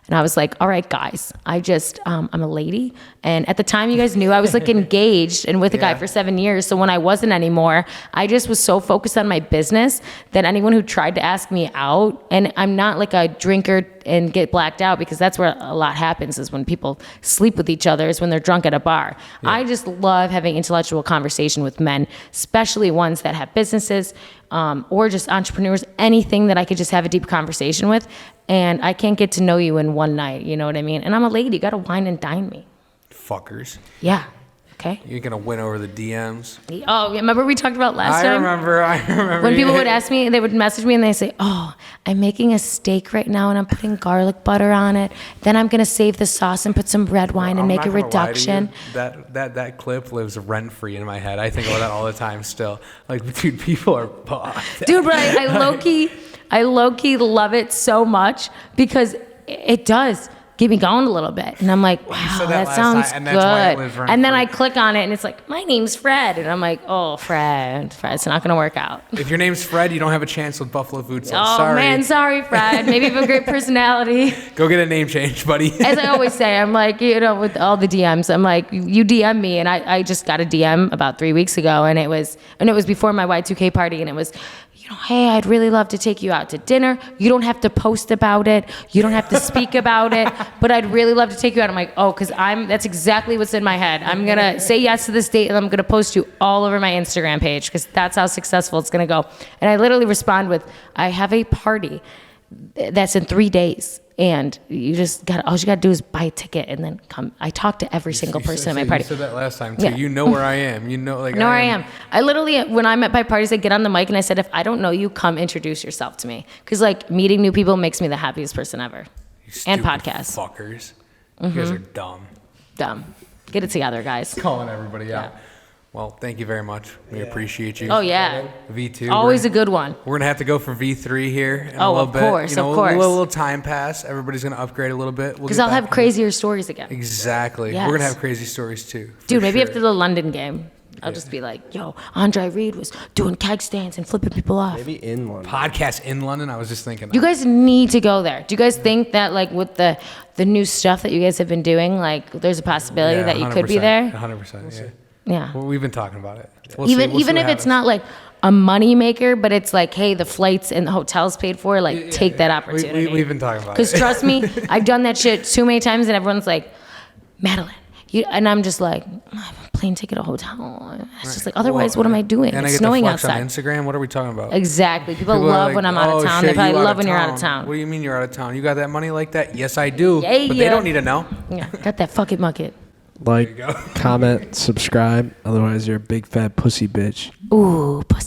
And I was like, all right, guys, I'm a lady. And at the time, you guys knew I was like engaged and with a guy for 7 years. So when I wasn't anymore, I just was so focused on my business that anyone who tried to ask me out, and I'm not like a drinker and get blacked out, because that's where a lot happens, is when people sleep with each other, is when they're drunk at a bar. Yeah. I just love having intellectual conversation with men, especially ones that have businesses or just entrepreneurs, anything that I could just have a deep conversation with. And I can't get to know you in one night, you know what I mean? And I'm a lady, you gotta wine and dine me. Fuckers. Yeah. Okay. You're gonna win over the DMs. Oh, yeah, remember we talked about last time? I remember. When people would ask me, they would message me and they say, oh, I'm making a steak right now and I'm putting garlic butter on it. Then I'm gonna save the sauce and put some red wine and make a reduction. That clip lives rent free in my head. I think about that all the time still. Like, dude, people are dude, but I low-key love it so much because it does get me going a little bit. And I'm like, wow, that sounds good. And then I click on it and it's like, my name's Fred. And I'm like, oh, Fred's not going to work out. If your name's Fred, you don't have a chance with Buffalo Food Slut. Oh, sorry. Man, sorry, Fred. Maybe you have a great personality. Go get a name change, buddy. As I always say, I'm like, with all the DMs, I'm like, you DM me. And I just got a DM about 3 weeks ago. And it was before my Y2K party. And it was, hey, I'd really love to take you out to dinner. You don't have to post about it. You don't have to speak about it, but I'd really love to take you out. I'm like, oh, because that's exactly what's in my head. I'm going to say yes to this date and I'm going to post you all over my Instagram page because that's how successful it's going to go. And I literally respond with, I have a party that's in 3 days. And all you gotta do is buy a ticket and then come. I talk to every single person at my party. You said that last time too. Yeah. You know where I am. You know, like. Know where I am. I literally, when I'm at my parties, I get on the mic and I said, if I don't know you, come introduce yourself to me. Because like meeting new people makes me the happiest person ever. And podcasts. Fuckers. You guys are dumb. Dumb. Get it together, guys. Calling everybody out. Yeah. Well, thank you very much. We appreciate you. Oh, yeah. V2. Always a good one. We're going to have to go for V3 here in a little bit. Of course. A little time pass. Everybody's going to upgrade a little bit. Because I'll have crazier stories again. Exactly. Yes. We're going to have crazy stories too. Dude, maybe after the London game, I'll just be like, yo, Andre Reed was doing keg stands and flipping people off. Maybe in London. Podcast in London? I was just thinking that. You guys need to go there. Do you guys think that like with the new stuff that you guys have been doing, like there's a possibility that you could be there? 100%, yeah. Yeah. Well, we've been talking about it. Even if it's not like a money maker, but it's like, hey, the flights and the hotels paid for, like take that opportunity. We've been talking about it. Because trust me, I've done that shit too many times and everyone's like, Madeline. And I'm just like, I have a plane ticket, a hotel. It's just like, otherwise, what am I doing? And it's I get snowing to flex outside. On Instagram, what are we talking about? Exactly. People love like, when I'm out of town. They probably love when you're out of town. What do you mean you're out of town? You got that money like that? Yes, I do. Yeah, but they don't need to know. Yeah, got that fucking bucket. Like, comment, subscribe. Otherwise, you're a big fat pussy bitch. Ooh, pussy.